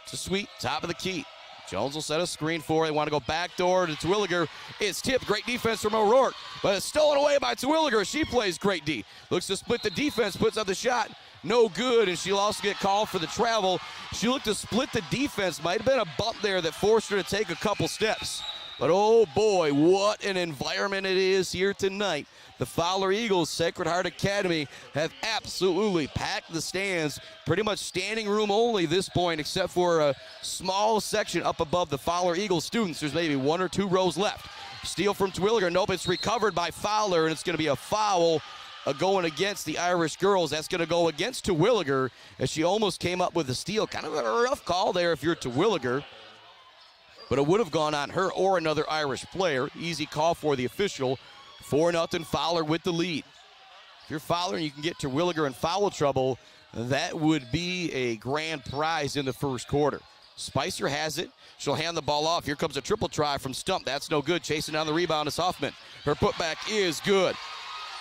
To Sweet, top of the key. Jones will set a screen for it. They want to go backdoor to Terwilliger. It's tipped. Great defense from O'Rourke, but it's stolen away by Terwilliger. She plays great D. Looks to split the defense, puts up the shot. No good, and she'll also get called for the travel. She looked to split the defense. Might have been a bump there that forced her to take a couple steps. But oh boy, what an environment it is here tonight. The Fowler Eagles, Sacred Heart Academy, have absolutely packed the stands. Pretty much standing room only this point, except for a small section up above the Fowler Eagles students. There's maybe 1 or 2 rows left. Steal from Terwilliger. Nope, it's recovered by Fowler, and it's going to be a foul going against the Irish girls. That's going to go against Terwilliger, as she almost came up with a steal. Kind of a rough call there if you're Terwilliger, but it would have gone on her or another Irish player. Easy call for the official. 4-0 Fowler with the lead. If you're Fowler and you can get Terwilliger in foul trouble, that would be a grand prize in the first quarter. Spicer has it. She'll hand the ball off. Here comes a triple try from Stump. That's no good. Chasing down the rebound is Hoffman. Her putback is good.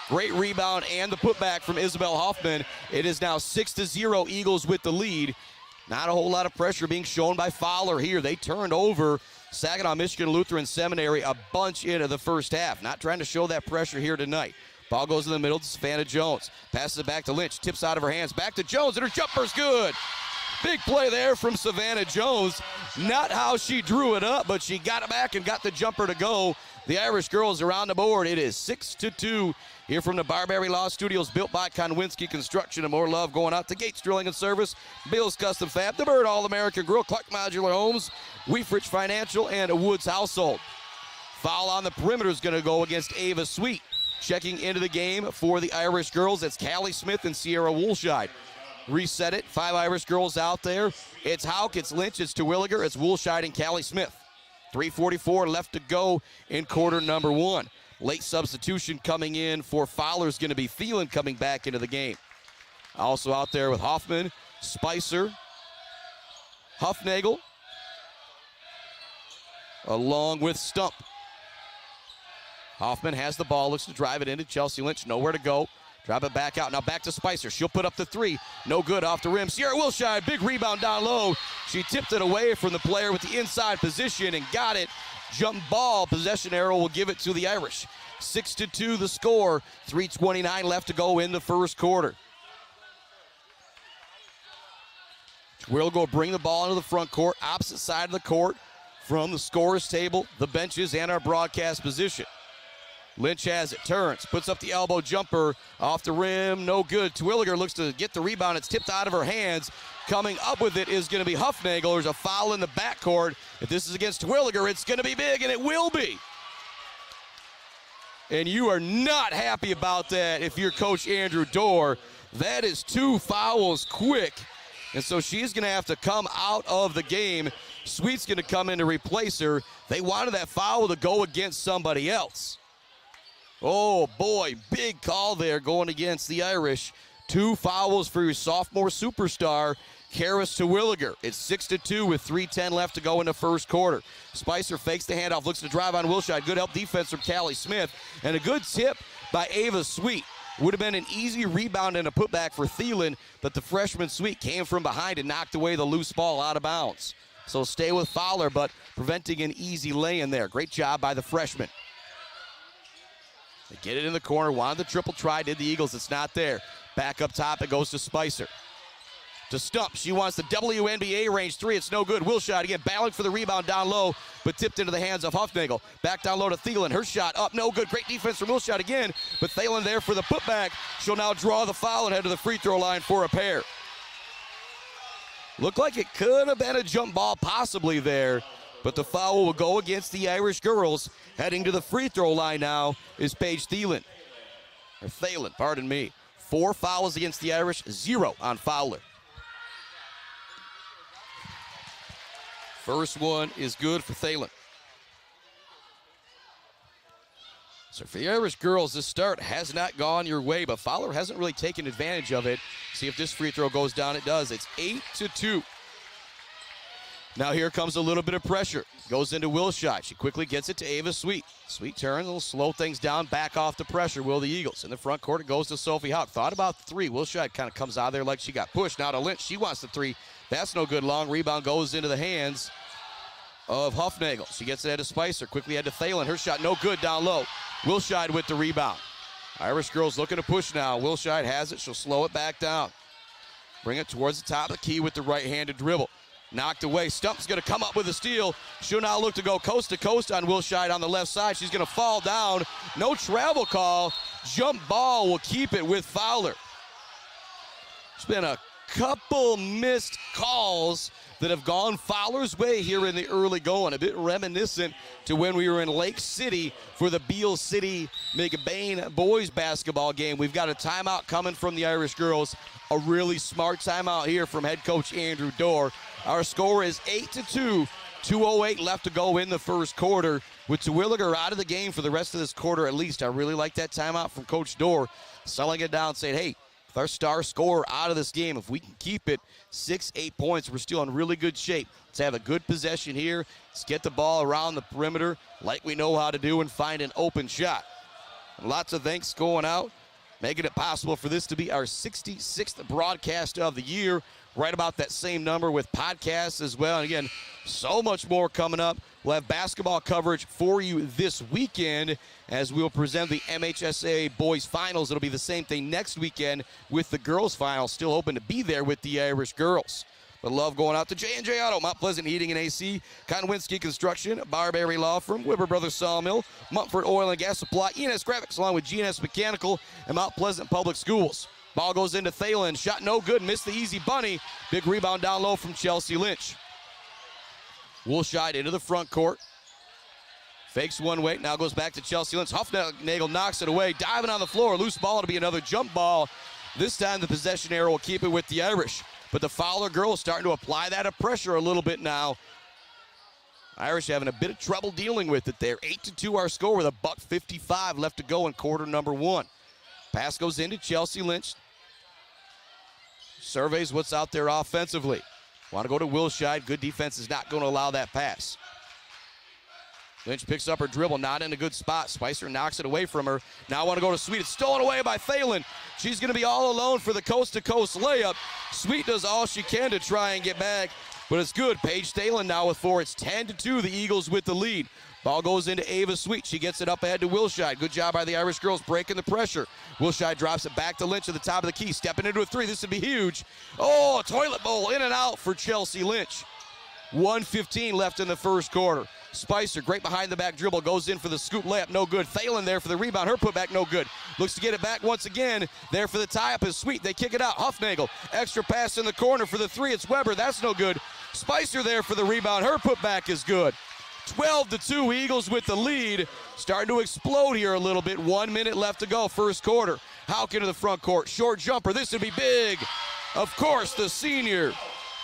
Great rebound and the putback from Isabel Hoffman. It is now 6-0 Eagles with the lead. Not a whole lot of pressure being shown by Fowler here. They turned over Saginaw Michigan Lutheran Seminary a bunch into the first half. Not trying to show that pressure here tonight. Ball goes in the middle to Savannah Jones. Passes it back to Lynch. Tips out of her hands. Back to Jones, and her jumper's good. Big play there from Savannah Jones. Not how she drew it up, but she got it back and got the jumper to go. The Irish girls are on the board. It is 6-2 here from the Barberry Law Studios, built by Konwinski Construction. And more love going out to Gates Drilling and Service, Bill's Custom Fab, the Bird All-American Grill, Clark Modular Homes, Weefrich Financial, and Woods Household. Foul on the perimeter is going to go against Ava Sweet. Checking into the game for the Irish girls, it's Callie Smith and Sierra Woolshide. Reset it, 5 Irish girls out there. It's Hauk, it's Lynch, it's Terwilliger, it's Woolshide, and Callie Smith. 3:44 left to go in quarter number 1. Late substitution coming in for Fowler is going to be Thielen coming back into the game. Also out there with Hoffman, Spicer, Huffnagel, along with Stump. Hoffman has the ball, looks to drive it into Chelsea Lynch, nowhere to go. Drop it back out, now back to Spicer. She'll put up the 3, no good off the rim. Sierra Wilshire, big rebound down low. She tipped it away from the player with the inside position and got it. Jump ball, possession arrow will give it to the Irish. 6-2 the score, 3:29 left to go in the first quarter. We'll go bring the ball into the front court, opposite side of the court from the scorer's table, the benches, and our broadcast position. Lynch has it, turns, puts up the elbow jumper off the rim, no good. Terwilliger looks to get the rebound, it's tipped out of her hands. Coming up with it is going to be Huffnagel. There's a foul in the backcourt. If this is against Terwilliger, it's going to be big, and it will be. And you are not happy about that if you're Coach Andrew Dorr. That is 2 fouls quick, and so she's going to have to come out of the game. Sweet's going to come in to replace her. They wanted that foul to go against somebody else. Oh, boy, big call there going against the Irish. 2 fouls for your sophomore superstar, Karis Terwilliger. It's 6-2 with 3:10 left to go in the first quarter. Spicer fakes the handoff, looks to drive on Wilshide. Good help defense from Callie Smith, and a good tip by Ava Sweet. Would have been an easy rebound and a putback for Thielen, but the freshman Sweet came from behind and knocked away the loose ball out of bounds. So stay with Fowler, but preventing an easy lay-in there. Great job by the freshman. They get it in the corner, wanted the triple try, did the Eagles, it's not there. Back up top, it goes to Spicer. To Stump, she wants the WNBA range 3, it's no good. Wilshide again, battling for the rebound down low, but tipped into the hands of Huffnagel. Back down low to Thielen, her shot up, no good. Great defense from Wilshide again, but Thielen there for the putback. She'll now draw the foul and head to the free throw line for a pair. Looked like it could have been a jump ball possibly there, But the foul will go against the Irish girls. Heading to the free throw line now is Paige Thielen. 4 fouls against the Irish, 0 on Fowler. First one is good for Thielen. So for the Irish girls, this start has not gone your way, but Fowler hasn't really taken advantage of it. See if this free throw goes down. It does. It's 8-2. Now here comes a little bit of pressure. Goes into Wilshire. She quickly gets it to Ava Sweet. Sweet turns, will slow things down, back off the pressure, will the Eagles. In the front court, it goes to Sophie Houck. Thought about the three. Wilshire kind of comes out of there like she got pushed. Now to Lynch. She wants the three. That's no good. Long rebound goes into the hands of Huffnagel. She gets it to Spicer. Quickly head to Thielen. Her shot no good down low. Wilshire with the rebound. Irish girls looking to push now. Wilshire has it. She'll slow it back down. Bring it towards the top of the key with the right-handed dribble. Knocked away. Stump's going to come up with a steal. She'll now look to go coast to coast on Wilshire on the left side. She's going to fall down. No travel call. Jump ball will keep it with Fowler. There's been a couple missed calls that have gone Fowler's way here in the early going. A bit reminiscent to when we were in Lake City for the Beale City McBain boys basketball game. We've got a timeout coming from the Irish girls. A really smart timeout here from head coach Andrew Dorr. Our score is 8-2. 2:08 left to go in the first quarter. With Terwilliger out of the game for the rest of this quarter at least. I really like that timeout from Coach Dorr. Selling it down, saying, hey, with our star scorer out of this game, if we can keep it 6-8 points, we're still in really good shape. Let's have a good possession here. Let's get the ball around the perimeter like we know how to do and find an open shot. And lots of thanks going out, making it possible for this to be our 66th broadcast of the year. Right about that same number with podcasts as well. And again, so much more coming up. We'll have basketball coverage for you this weekend as we'll present the MHSAA boys finals. It'll be the same thing next weekend with the girls finals. Still hoping to be there with the Irish girls. But love going out to J&J Auto, Mount Pleasant Heating and AC, Konwinski Construction, Barberry Law Firm, Weber Brothers Sawmill, Mumford Oil and Gas Supply, ENS Graphics, along with GNS Mechanical, and Mount Pleasant Public Schools. Ball goes into Thielen. Shot no good. Missed the easy bunny. Big rebound down low from Chelsea Lynch. Wilshire into the front court. Fakes one way. Now goes back to Chelsea Lynch. Huffnagel knocks it away. Diving on the floor. Loose ball to be another jump ball. This time the possession arrow will keep it with the Irish. But the Fowler girls starting to apply that pressure a little bit now. Irish having a bit of trouble dealing with it there. 8-2 our score with $1:55 left to go in quarter number one. Pass goes into Chelsea Lynch. Surveys what's out there offensively. Want to go to Wilshire. Good defense is not going to allow that pass. Lynch picks up her dribble, not in a good spot. Spicer knocks it away from her. Now want to go to Sweet. It's stolen away by Thielen. She's going to be all alone for the coast-to-coast layup. Sweet does all she can to try and get back, but it's good. Paige Thielen now with 4. It's 10-2, the Eagles with the lead. Ball goes into Ava Sweet. She gets it up ahead to Wilshire. Good job by the Irish girls breaking the pressure. Wilshire drops it back to Lynch at the top of the key. Stepping into a three. This would be huge. Oh, a toilet bowl in and out for Chelsea Lynch. 1:15 left in the first quarter. Spicer, great behind the back dribble, goes in for the scoop layup, no good. Thielen there for the rebound, her putback, no good. Looks to get it back once again. There for the tie-up is Sweet. They kick it out. Huffnagel, extra pass in the corner for the three. It's Weber, that's no good. Spicer there for the rebound, her putback is good. 12-2, Eagles with the lead. Starting to explode here a little bit. 1 minute left to go, first quarter. Houck into the front court, short jumper. This would be big. Of course, the senior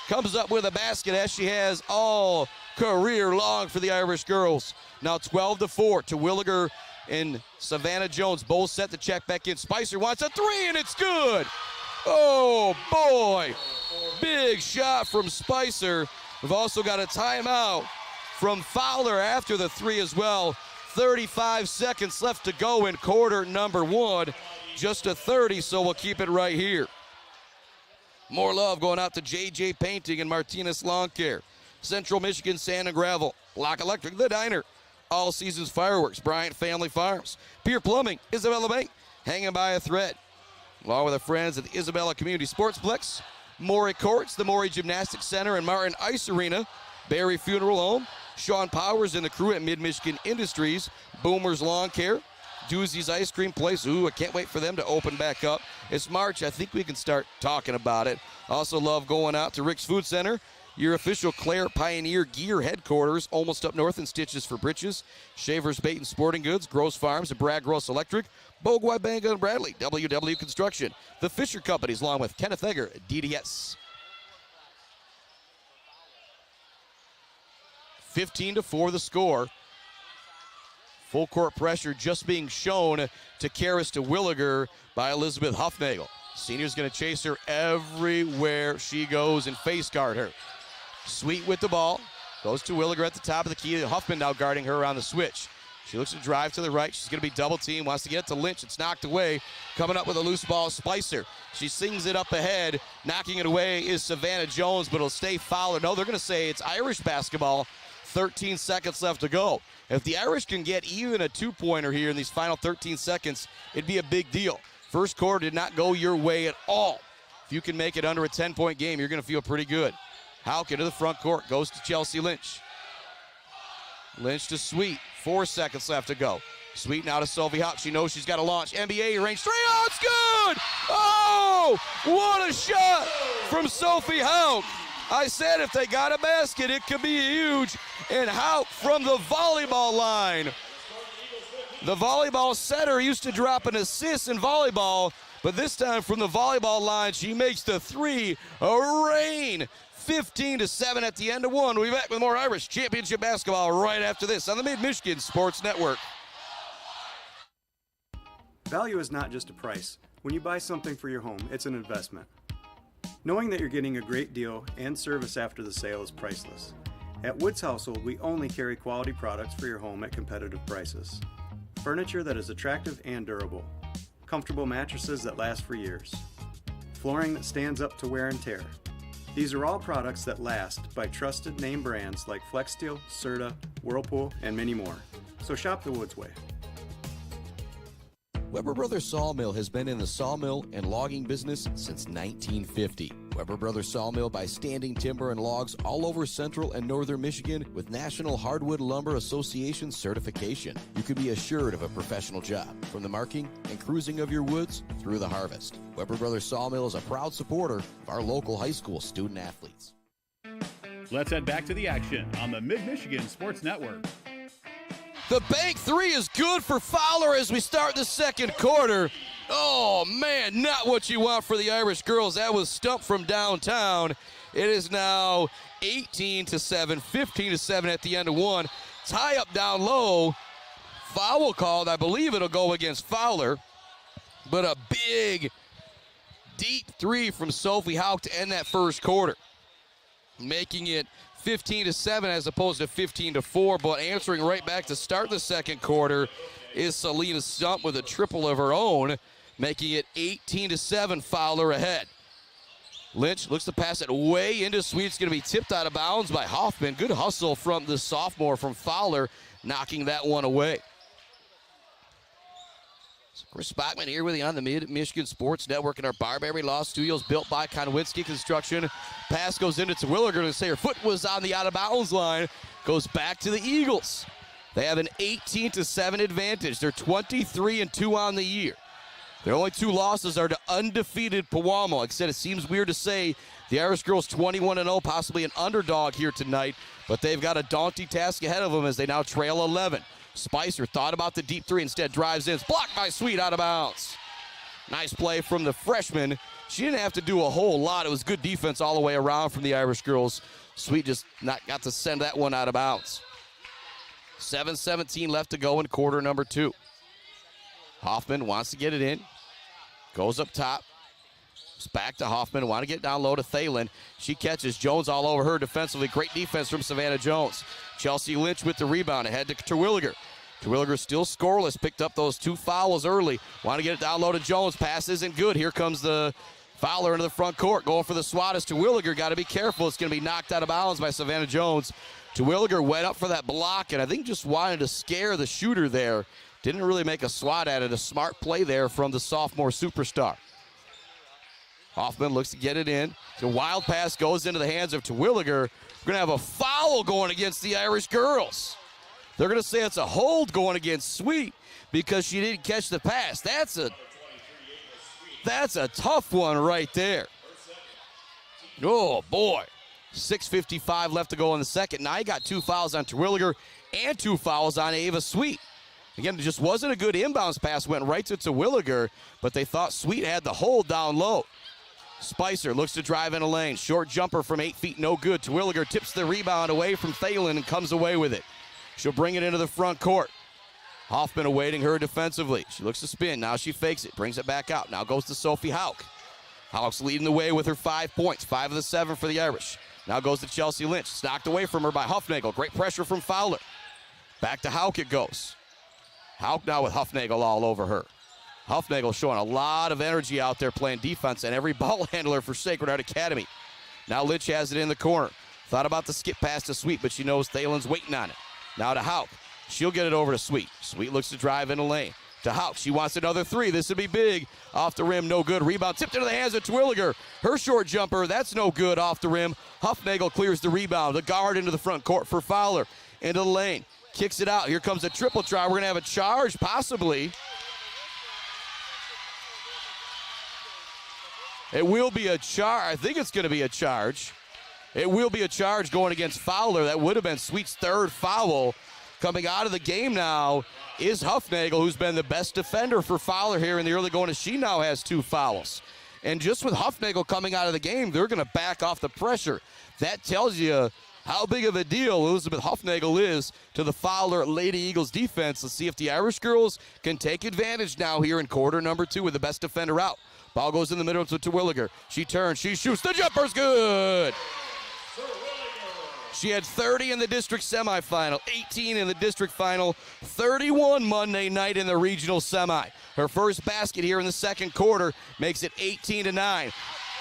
comes up with a basket as she has all career long for the Irish girls. Now 12-4 to Williger and Savannah Jones. Both set to check back in. Spicer wants a three, and it's good. Oh, boy. Big shot from Spicer. We've also got a timeout from Fowler after the three as well. 35 seconds left to go in quarter number one. Just a 30, so we'll keep it right here. More love going out to JJ Painting and Martinez Lawn Care. Central Michigan Sand and Gravel. Lock Electric, The Diner. All Seasons Fireworks, Bryant Family Farms. Pier Plumbing, Isabella Bank, hanging by a thread. Along with our friends at the Isabella Community Sportsplex, Maury Courts, the Maury Gymnastics Center, and Martin Ice Arena. Barry Funeral Home, Sean Powers and the crew at Mid-Michigan Industries, Boomer's Lawn Care, Doozy's Ice Cream Place. Ooh, I can't wait for them to open back up. It's March. I think we can start talking about it. Also love going out to Rick's Food Center, your official Claire Pioneer Gear headquarters, almost up north in Stitches for Britches, Shaver's Bait and Sporting Goods, Gross Farms, and Brad Gross Electric, Bogwai Banga and Bradley, WW Construction, the Fisher Companies, along with Kenneth Egger, DDS. 15-4 the score. Full court pressure just being shown to Karis Terwilliger by Elizabeth Huffnagel. Senior's going to chase her everywhere she goes and face guard her. Sweet with the ball. Goes to Terwilliger at the top of the key. Huffman now guarding her on the switch. She looks to drive to the right. She's going to be double teamed. Wants to get it to Lynch. It's knocked away. Coming up with a loose ball, Spicer. She sings it up ahead. Knocking it away is Savannah Jones, but it'll stay Fowler. No, they're going to say it's Irish basketball. 13 seconds left to go. If the Irish can get even a two-pointer here in these final 13 seconds, it'd be a big deal. First quarter did not go your way at all. If you can make it under a 10-point game, you're going to feel pretty good. Houck into the front court, goes to Chelsea Lynch. Lynch to Sweet, 4 seconds left to go. Sweet now to Sophie Houck. She knows she's got to launch. NBA range three. Oh, it's good! Oh, what a shot from Sophie Houck. I said if they got a basket, it could be huge. And Houck from the volleyball line. The volleyball setter used to drop an assist in volleyball, but this time from the volleyball line, she makes the three. A rain. 15-7 at the end of one. We'll be back with more Irish Championship basketball right after this on the Mid-Michigan Sports Network. Value is not just a price. When you buy something for your home, it's an investment. Knowing that you're getting a great deal and service after the sale is priceless. At Woods Household, we only carry quality products for your home at competitive prices. Furniture that is attractive and durable. Comfortable mattresses that last for years. Flooring that stands up to wear and tear. These are all products that last by trusted name brands like FlexSteel, Serta, Whirlpool, and many more. So shop the Woods way. Weber Brothers Sawmill has been in the sawmill and logging business since 1950. Weber Brothers Sawmill buys standing timber and logs all over central and northern Michigan with National Hardwood Lumber Association certification. You can be assured of a professional job, from the marking and cruising of your woods through the harvest. Weber Brothers Sawmill is a proud supporter of our local high school student athletes. Let's head back to the action on the Mid-Michigan Sports Network. The bank three is good for Fowler as we start the second quarter. Oh, man, not what you want for the Irish girls. That was stumped from downtown. It is now 18-7, 15-7 at the end of one. Tie up down low. Foul called. I believe it'll go against Fowler. But a big, deep three from Sophie Houck to end that first quarter, making it 15-7 as opposed to 15-4, but answering right back to start the second quarter is Selena Stump with a triple of her own, making it 18-7, Fowler ahead. Lynch looks to pass it way into Sweet. It's going to be tipped out of bounds by Hoffman. Good hustle from the sophomore from Fowler, knocking that one away. Chris Bachman here with you on the Mid-Michigan Sports Network in our Barberry Law Studios, built by Konowinski Construction. Pass goes into Terwilliger to say her foot was on the out-of-bounds line. Goes back to the Eagles. They have an 18-7 advantage. They're 23-2 on the year. Their only two losses are to undefeated Pewamo. Like I said, it seems weird to say the Irish girls 21-0, possibly an underdog here tonight, but they've got a daunting task ahead of them as they now trail 11. Spicer thought about the deep three, instead drives in. It's blocked by Sweet, out of bounds. Nice play from the freshman. She didn't have to do a whole lot. It was good defense all the way around from the Irish girls. Sweet just not got to send that one out of bounds. 7:17 left to go in quarter number two. Hoffman wants to get it in. Goes up top. It's back to Hoffman. Want to get down low to Thalen. She catches Jones all over her defensively. Great defense from Savannah Jones. Chelsea Lynch with the rebound ahead to Terwilliger. Terwilliger still scoreless. Picked up those two fouls early. Want to get it down low to Jones. Pass isn't good. Here comes the Fowler into the front court. Going for the swat is Terwilliger. Got to be careful. It's going to be knocked out of bounds by Savannah Jones. Terwilliger went up for that block and I think just wanted to scare the shooter there. Didn't really make a swat at it. A smart play there from the sophomore superstar. Hoffman looks to get it in. The wild pass goes into the hands of Terwilliger. We're going to have a foul going against the Irish girls. They're going to say it's a hold going against Sweet because she didn't catch the pass. That's a tough one right there. Oh, boy. 6:55 left to go in the second. Now you got 2 fouls on Terwilliger and 2 fouls on Ava Sweet. Again, it just wasn't a good inbounds pass. Went right to Terwilliger, but they thought Sweet had the hold down low. Spicer looks to drive in a lane. Short jumper from 8 feet, no good. Terwilliger tips the rebound away from Thalen and comes away with it. She'll bring it into the front court. Hoffman awaiting her defensively. She looks to spin. Now she fakes it. Brings it back out. Now goes to Sophie Hauk. Hauk's leading the way with her 5 points. 5 of the 7 for the Irish. Now goes to Chelsea Lynch. It's knocked away from her by Huffnagel. Great pressure from Fowler. Back to Hauk it goes. Hauk now with Huffnagel all over her. Huffnagel showing a lot of energy out there playing defense, and every ball handler for Sacred Heart Academy. Now Lynch has it in the corner. Thought about the skip pass to Sweet, but she knows Thalen's waiting on it. Now to Hauk. She'll get it over to Sweet. Sweet looks to drive in a lane. To Hauk. She wants another 3. This would be big. Off the rim, no good. Rebound tipped into the hands of Terwilliger. Her short jumper, that's no good off the rim. Huffnagel clears the rebound. The guard into the front court for Fowler. Into the lane. Kicks it out. Here comes a triple try. We're going to have a charge, possibly. It will be a charge. I think it's going to be a charge. It will be a charge going against Fowler. That would have been Sweet's 3rd foul. Coming out of the game now is Huffnagel, who's been the best defender for Fowler here in the early going, as she now has 2 fouls. And just with Huffnagel coming out of the game, they're going to back off the pressure. That tells you how big of a deal Elizabeth Huffnagel is to the Fowler Lady Eagles defense. Let's see if the Irish girls can take advantage now here in quarter number 2 with the best defender out. Ball goes in the middle to Terwilliger. She turns, she shoots, the jumper's good! She had 30 in the district semifinal, 18 in the district final, 31 Monday night in the regional semi. Her first basket here in the second quarter makes it 18-9.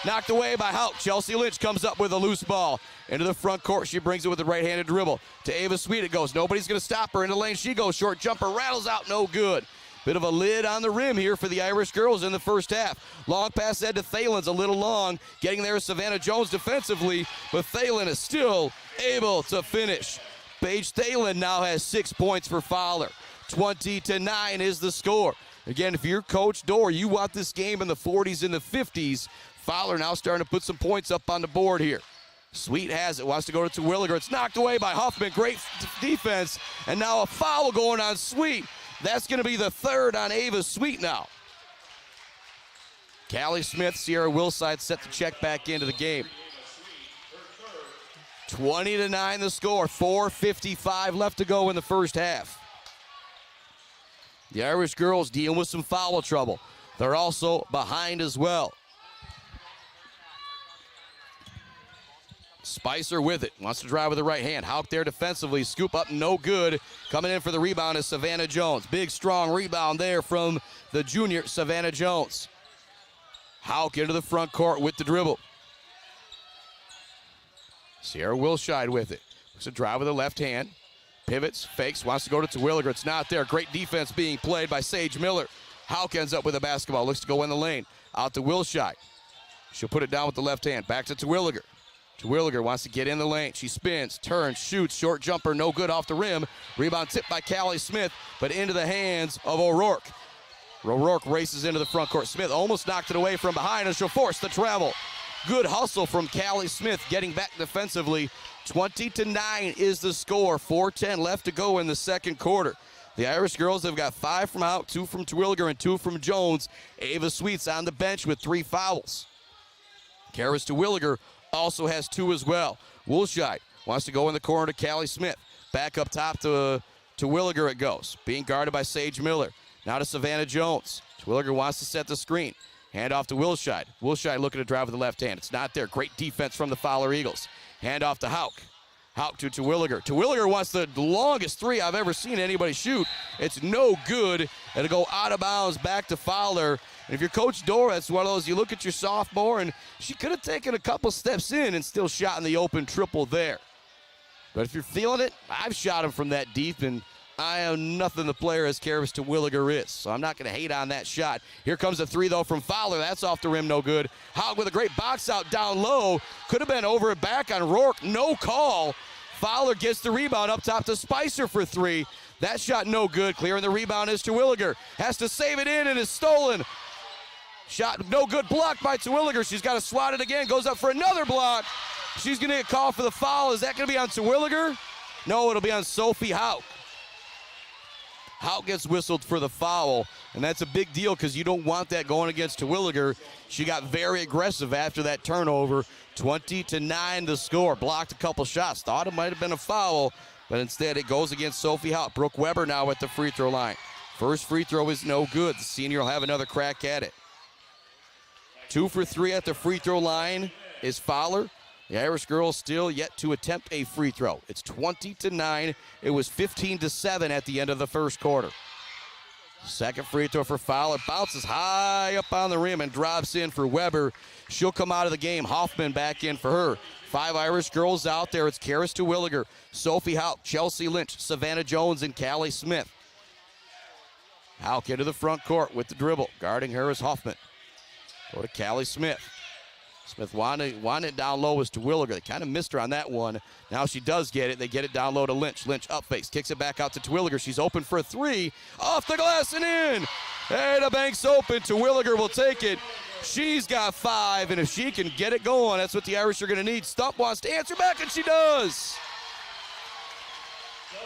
Knocked away by Hauk. Chelsea Lynch comes up with a loose ball. Into the front court, she brings it with a right-handed dribble. To Ava Sweet it goes. Nobody's going to stop her. Into the lane she goes. Short jumper rattles out, no good. Bit of a lid on the rim here for the Irish girls in the first half. Long pass head to Thalen's a little long. Getting there is Savannah Jones defensively, but Thalen is still able to finish. Paige Thalen now has 6 points for Fowler. 20-9 is the score. Again, if you're Coach Dorr, you want this game in the 40s and the 50s. Fowler now starting to put some points up on the board here. Sweet has it, wants to go to Terwilliger. It's knocked away by Huffman. Great defense. And now a foul going on Sweet. That's going to be the 3rd on Ava Sweet now. Callie Smith, Sierra Wilside set to check back into the game. 20-9 the score. 4:55 left to go in the first half. The Irish girls dealing with some foul trouble. They're also behind as well. Spicer with it. Wants to drive with the right hand. Hauk there defensively. Scoop up, no good. Coming in for the rebound is Savannah Jones. Big, strong rebound there from the junior Savannah Jones. Hauk into the front court with the dribble. Sierra Wilshide with it. Looks to drive with the left hand. Pivots, fakes, wants to go to Terwilliger. It's not there. Great defense being played by Sage Miller. Hauk ends up with a basketball. Looks to go in the lane. Out to Wilshide. She'll put it down with the left hand. Back to Terwilliger. Terwilliger wants to get in the lane. She spins, turns, shoots, short jumper, no good off the rim. Rebound tipped by Callie Smith, but into the hands of O'Rourke. O'Rourke races into the front court. Smith almost knocked it away from behind, and she'll force the travel. Good hustle from Callie Smith getting back defensively. 20-9 is the score. 4:10 left to go in the second quarter. The Irish girls have got 5 from Hauk, 2 from Terwilliger, and 2 from Jones. Ava Sweet's on the bench with 3 fouls. Karis Terwilliger also has 2 as well. Wilshide wants to go in the corner to Callie Smith. Back up top to Terwilliger it goes. Being guarded by Sage Miller. Now to Savannah Jones. Terwilliger wants to set the screen. Hand off to Wilshide. Wilshide looking to drive with the left hand. It's not there. Great defense from the Fowler Eagles. Hand off to Hauk. Hauk to Terwilliger. Terwilliger wants the longest 3 I've ever seen anybody shoot. It's no good. It'll go out of bounds back to Fowler. And if you're Coach Dorr, that's one of those, you look at your sophomore, and she could have taken a couple steps in and still shot in the open triple there. But if you're feeling it, I've shot him from that deep, and I am nothing the player as Karis Terwilliger is. So I'm not going to hate on that shot. Here comes a 3, though, from Fowler. That's off the rim, no good. Hauk with a great box out down low. Could have been over and back on Rourke. No call. Fowler gets the rebound up top to Spicer for 3. That shot no good. Clearing the rebound is Terwilliger. Has to save it in and is stolen. Shot no good, blocked by Terwilliger. She's got to swat it again. Goes up for another block. She's going to get called for the foul. Is that going to be on Terwilliger? No, it'll be on Sophie Hauk. Hauk gets whistled for the foul, and that's a big deal because you don't want that going against Terwilliger. She got very aggressive after that turnover. 20-9 the score. Blocked a couple shots. Thought it might have been a foul, but instead it goes against Sophie Hauk. Brooke Weber now at the free throw line. First free throw is no good. The senior will have another crack at it. 2 for 3 at the free throw line is Fowler. The Irish girls still yet to attempt a free throw. It's 20-9. It was 15-7 at the end of the first quarter. Second free throw for Fowler. Bounces high up on the rim and drops in for Weber. She'll come out of the game. Hoffman back in for her. 5 Irish girls out there. It's Karis Terwilliger, Sophie Hauk, Chelsea Lynch, Savannah Jones, and Callie Smith. Hauk into the front court with the dribble. Guarding her is Hoffman. Go to Callie Smith. Smith wanted it down low as Terwilliger. They kind of missed her on that one. Now she does get it. They get it down low to Lynch. Lynch up face, kicks it back out to Terwilliger. She's open for a 3. Off the glass and in. Hey, the bank's open. Terwilliger will take it. She's got 5, and if she can get it going, that's what the Irish are going to need. Stump wants to answer back, and she does.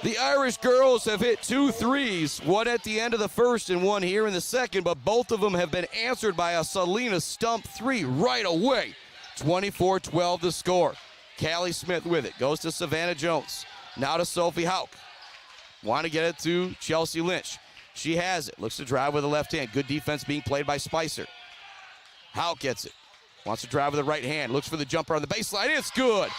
The Irish girls have hit 2 threes, one at the end of the first and one here in the second, but both of them have been answered by a Selena Stump 3 right away. 24-12 the score. Callie Smith with it. Goes to Savannah Jones. Now to Sophie Hauk. Want to get it to Chelsea Lynch. She has it. Looks to drive with the left hand. Good defense being played by Spicer. Hauk gets it. Wants to drive with the right hand. Looks for the jumper on the baseline. It's good.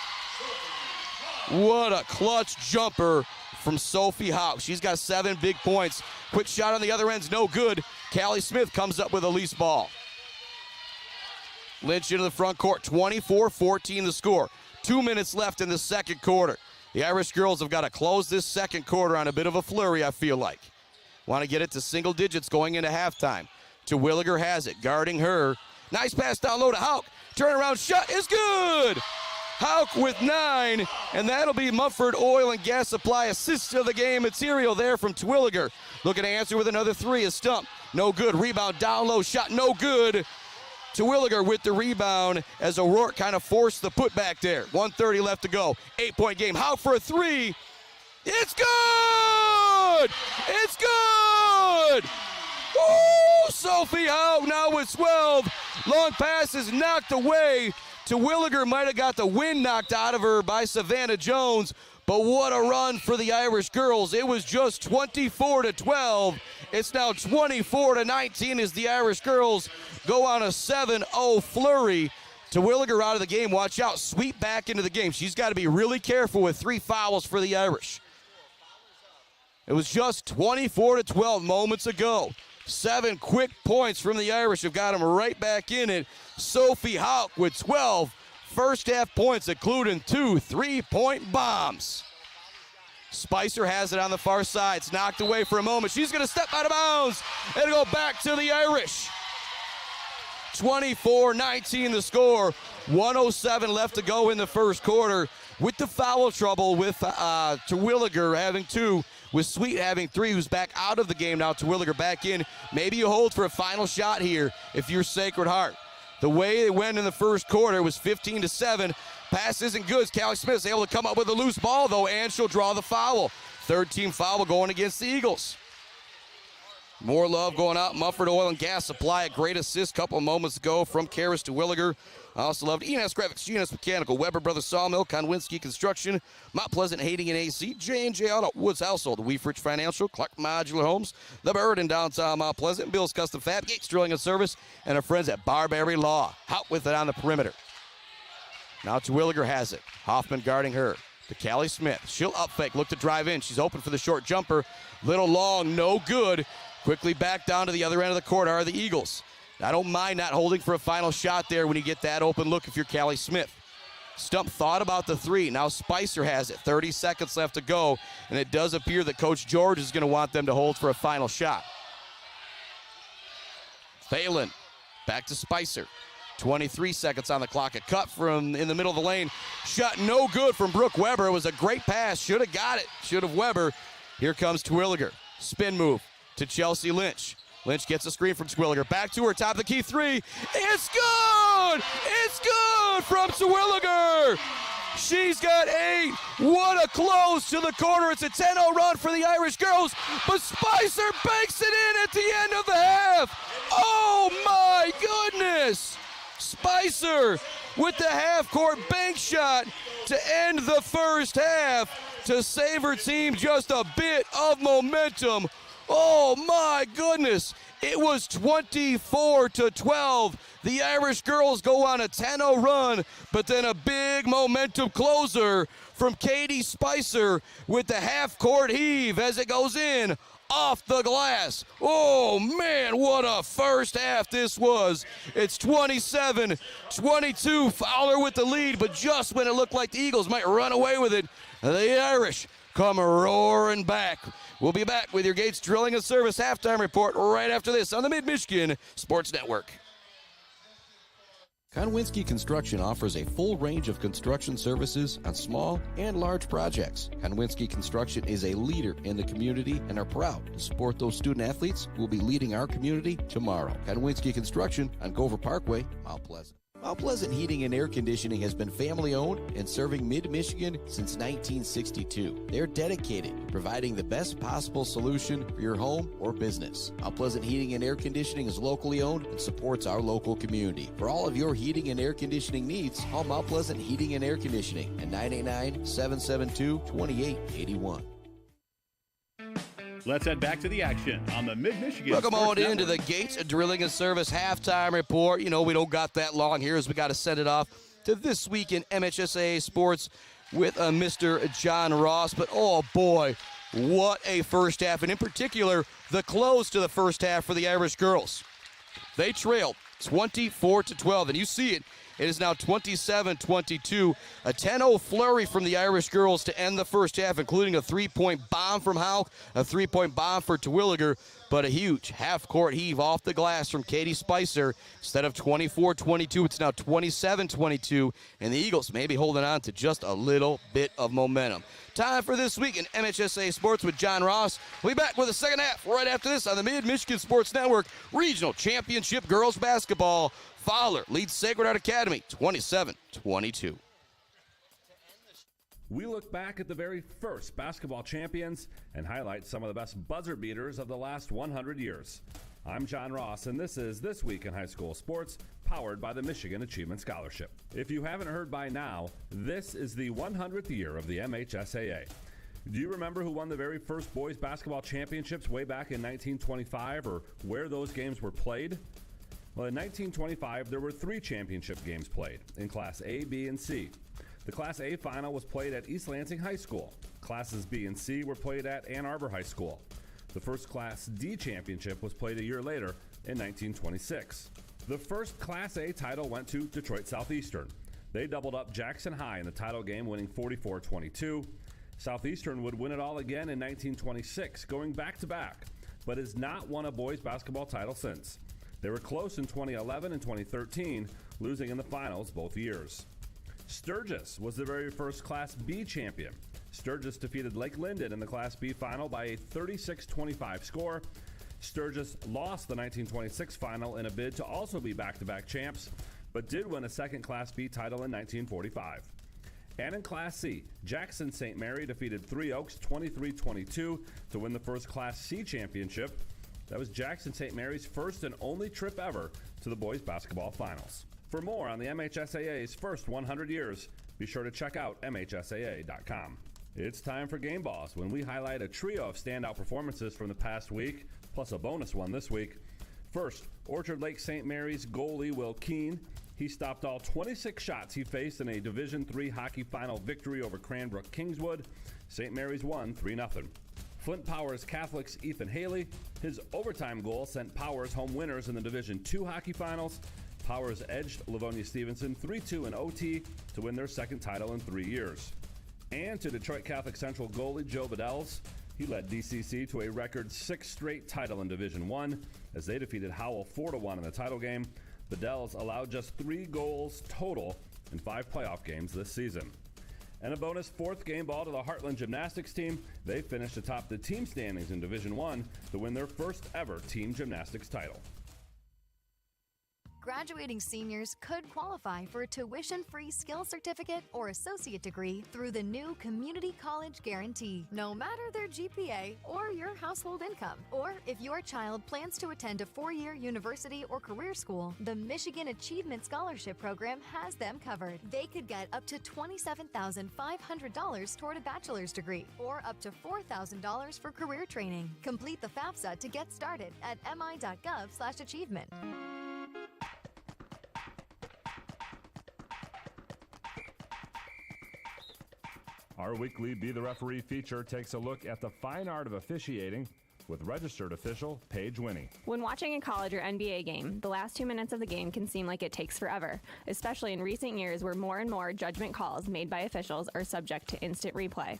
What a clutch jumper from Sophie Hauk. She's got 7 big points. Quick shot on the other end's no good. Callie Smith comes up with a loose ball. Lynch into the front court. 24-14 the score. 2 minutes left in the second quarter. The Irish girls have got to close this second quarter on a bit of a flurry, I feel like. Want to get it to single digits going into halftime. Terwilliger has it, guarding her. Nice pass down low to Hauk. Turnaround shot is good. Hauk with 9, and that'll be Mumford Oil and Gas Supply assist of the game material there from Terwilliger. Looking to answer with another 3 is Stump. No good. Rebound down low. Shot no good. Terwilliger with the rebound as O'Rourke kind of forced the putback there. 1:30 left to go. 8-point game. Hauk for a 3. It's good! It's good! Woo! Sophie Hauk now with 12. Long pass is knocked away. Terwilliger might have got the wind knocked out of her by Savannah Jones, but what a run for the Irish girls. It was just 24-12. It's now 24-19 as the Irish girls go on a 7-0 flurry. Terwilliger out of the game. Watch out. Sweep back into the game. She's got to be really careful with 3 fouls for the Irish. It was just 24-12 moments ago. 7 quick points from the Irish have got them right back in it. Sophie Hauk with 12 first half points, including 2 3-point bombs. Spicer has it on the far side. It's knocked away for a moment. She's going to step out of bounds and go back to the Irish. 24-19 the score. 1:07 left to go in the first quarter. With the foul trouble with Terwilliger having 2, with Sweet having 3, who's back out of the game now. Terwilliger back in. Maybe you hold for a final shot here if you're Sacred Heart. The way it went in the first quarter was 15-7. Pass isn't good. Callie Smith's able to come up with a loose ball, though, and she'll draw the foul. Third team foul going against the Eagles. More love going out. Mumford Oil and Gas Supply, a great assist a couple moments ago from Karis Terwilliger. I also loved E&S Graphics, G&S Mechanical, Weber Brothers Sawmill, Konwinski Construction, Mount Pleasant Heating and AC, J&J Auto, Woods Household, Weefrich Financial, Clark Modular Homes, The Bird in downtown Mount Pleasant, Bill's Custom Fab, Gates Drilling and Service, and our friends at Barberry Law. Out with it on the perimeter. Now Terwilliger has it. Hoffman guarding her. To Callie Smith. She'll up fake, look to drive in. She's open for the short jumper. Little long, no good. Quickly back down to the other end of the court are the Eagles. I don't mind not holding for a final shot there when you get that open look if you're Callie Smith. Stump thought about the 3. Now Spicer has it. 30 seconds left to go, and it does appear that Coach George is going to want them to hold for a final shot. Phelan back to Spicer. 23 seconds on the clock. A cut from in the middle of the lane. Shot no good from Brooke Weber. It was a great pass. Should have got it. Should have Weber. Here comes Terwilliger. Spin move to Chelsea Lynch. Lynch gets a screen from Terwilliger. Back to her, top of the key 3. It's good! It's good! run from Terwilliger. She's got 8. What a close to the corner. It's a 10-0 run for the Irish girls, but Spicer banks it in at the end of the half. Oh my goodness. Spicer with the half-court bank shot to end the first half to save her team just a bit of momentum. Oh my goodness. It was 24-12. The Irish girls go on a 10-0 run, but then a big momentum closer from Katie Spicer with the half-court heave as it goes in off the glass. Oh man, what a first half this was. It's 27-22, Fowler with the lead, but just when it looked like the Eagles might run away with it, the Irish come roaring back. We'll be back with your Gates Drilling and Service halftime report right after this on the Mid-Michigan Sports Network. Konwinski Construction offers a full range of construction services on small and large projects. Konwinski Construction is a leader in the community and are proud to support those student athletes who will be leading our community tomorrow. Konwinski Construction on Gover Parkway, Mount Pleasant. Mount Pleasant Heating and Air Conditioning has been family-owned and serving Mid-Michigan since 1962. They're dedicated to providing the best possible solution for your home or business. Mount Pleasant Heating and Air Conditioning is locally owned and supports our local community. For all of your heating and air conditioning needs, call Mount Pleasant Heating and Air Conditioning at 989-772-2881. Let's head back to the action on the Mid-Michigan Welcome on Sports into the Network. Gates Drilling and Service halftime report. You know, we don't got that long here as we got to send it off to This Week in MHSAA Sports with Mr. John Ross. But, oh, boy, what a first half. And in particular, the close to the first half for the Irish girls. They trailed 24-12, and you see it. It is now 27-22. A 10-0 flurry from the Irish girls to end the first half, including a three-point bomb from Houck, a three-point bomb for Terwilliger, but a huge half-court heave off the glass from Katie Spicer. Instead of 24-22, it's now 27-22, and the Eagles may be holding on to just a little bit of momentum. Time for This Week in MHSAA Sports with John Ross. We'll be back with the second half right after this on the Mid-Michigan Sports Network. Regional Championship Girls Basketball. Fowler leads Sacred Heart Academy 27-22. We look back at the very first basketball champions and highlight some of the best buzzer beaters of the last 100 years. I'm John Ross, and this is This Week in High School Sports, powered by the Michigan Achievement Scholarship. If you haven't heard by now, this is the 100th year of the MHSAA. Do you remember who won the very first boys basketball championships way back in 1925, or where those games were played? Well, in 1925, there were 3 championship games played in Class A, B, and C. The Class A final was played at East Lansing High School. Classes B and C were played at Ann Arbor High School. The first Class D championship was played a year later in 1926. The first Class A title went to Detroit Southeastern. They doubled up Jackson High in the title game, winning 44-22. Southeastern would win it all again in 1926, going back-to-back, but has not won a boys basketball title since. They were close in 2011 and 2013, losing in the finals both years. Sturgis was the very first Class B champion. Sturgis defeated Lake Linden in the Class B final by a 36-25 score. Sturgis lost the 1926 final in a bid to also be back-to-back champs, but did win a second Class B title in 1945. And in Class C, Jackson St. Mary defeated Three Oaks 23-22 to win the first Class C championship. That was Jackson St. Mary's first and only trip ever to the boys basketball finals. For more on the MHSAA's first 100 years, be sure to check out MHSAA.com. It's time for Game Balls, when we highlight a trio of standout performances from the past week, plus a bonus one this week. First, Orchard Lake St. Mary's goalie Will Keene. He stopped all 26 shots he faced in a Division III hockey final victory over Cranbrook Kingswood. St. Mary's won 3-0. Flint Powers Catholic's Ethan Haley. His overtime goal sent Powers home winners in the Division II hockey finals. Powers edged Livonia Stevenson 3-2 in OT to win their second title in 3 years. And to Detroit Catholic Central goalie Joe Bedels. He led DCC to a record 6 straight title in Division I as they defeated Howell 4-1 in the title game. Bedels allowed just 3 goals total in 5 playoff games this season. And a bonus 4th game ball to the Heartland Gymnastics team. They finished atop the team standings in Division I to win their first ever team gymnastics title. graduating seniors could qualify for a tuition-free skill certificate or associate degree through the new Community College Guarantee, no matter their GPA or your household income. Or if your child plans to attend a 4-year university or career school, the Michigan Achievement Scholarship Program has them covered. They could get up to $27,500 toward a bachelor's degree or up to $4,000 for career training. Complete the FAFSA to get started at mi.gov/achievement. Our weekly Be the Referee feature takes a look at the fine art of officiating with registered official Paige Winnie. When watching a college or NBA game, the last 2 minutes of the game can seem like it takes forever, especially in recent years where more and more judgment calls made by officials are subject to instant replay.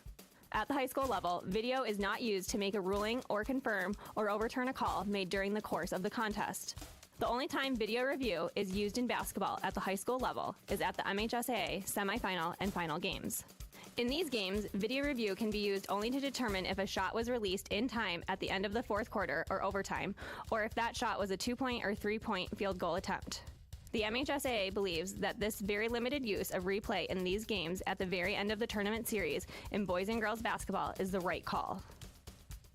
At the high school level, video is not used to make a ruling or confirm or overturn a call made during the course of the contest. The only time video review is used in basketball at the high school level is at the MHSAA semifinal and final games. In these games, video review can be used only to determine if a shot was released in time at the end of the fourth quarter or overtime, or if that shot was a 2-point or 3-point field goal attempt. The MHSAA believes that this very limited use of replay in these games at the very end of the tournament series in boys and girls basketball is the right call.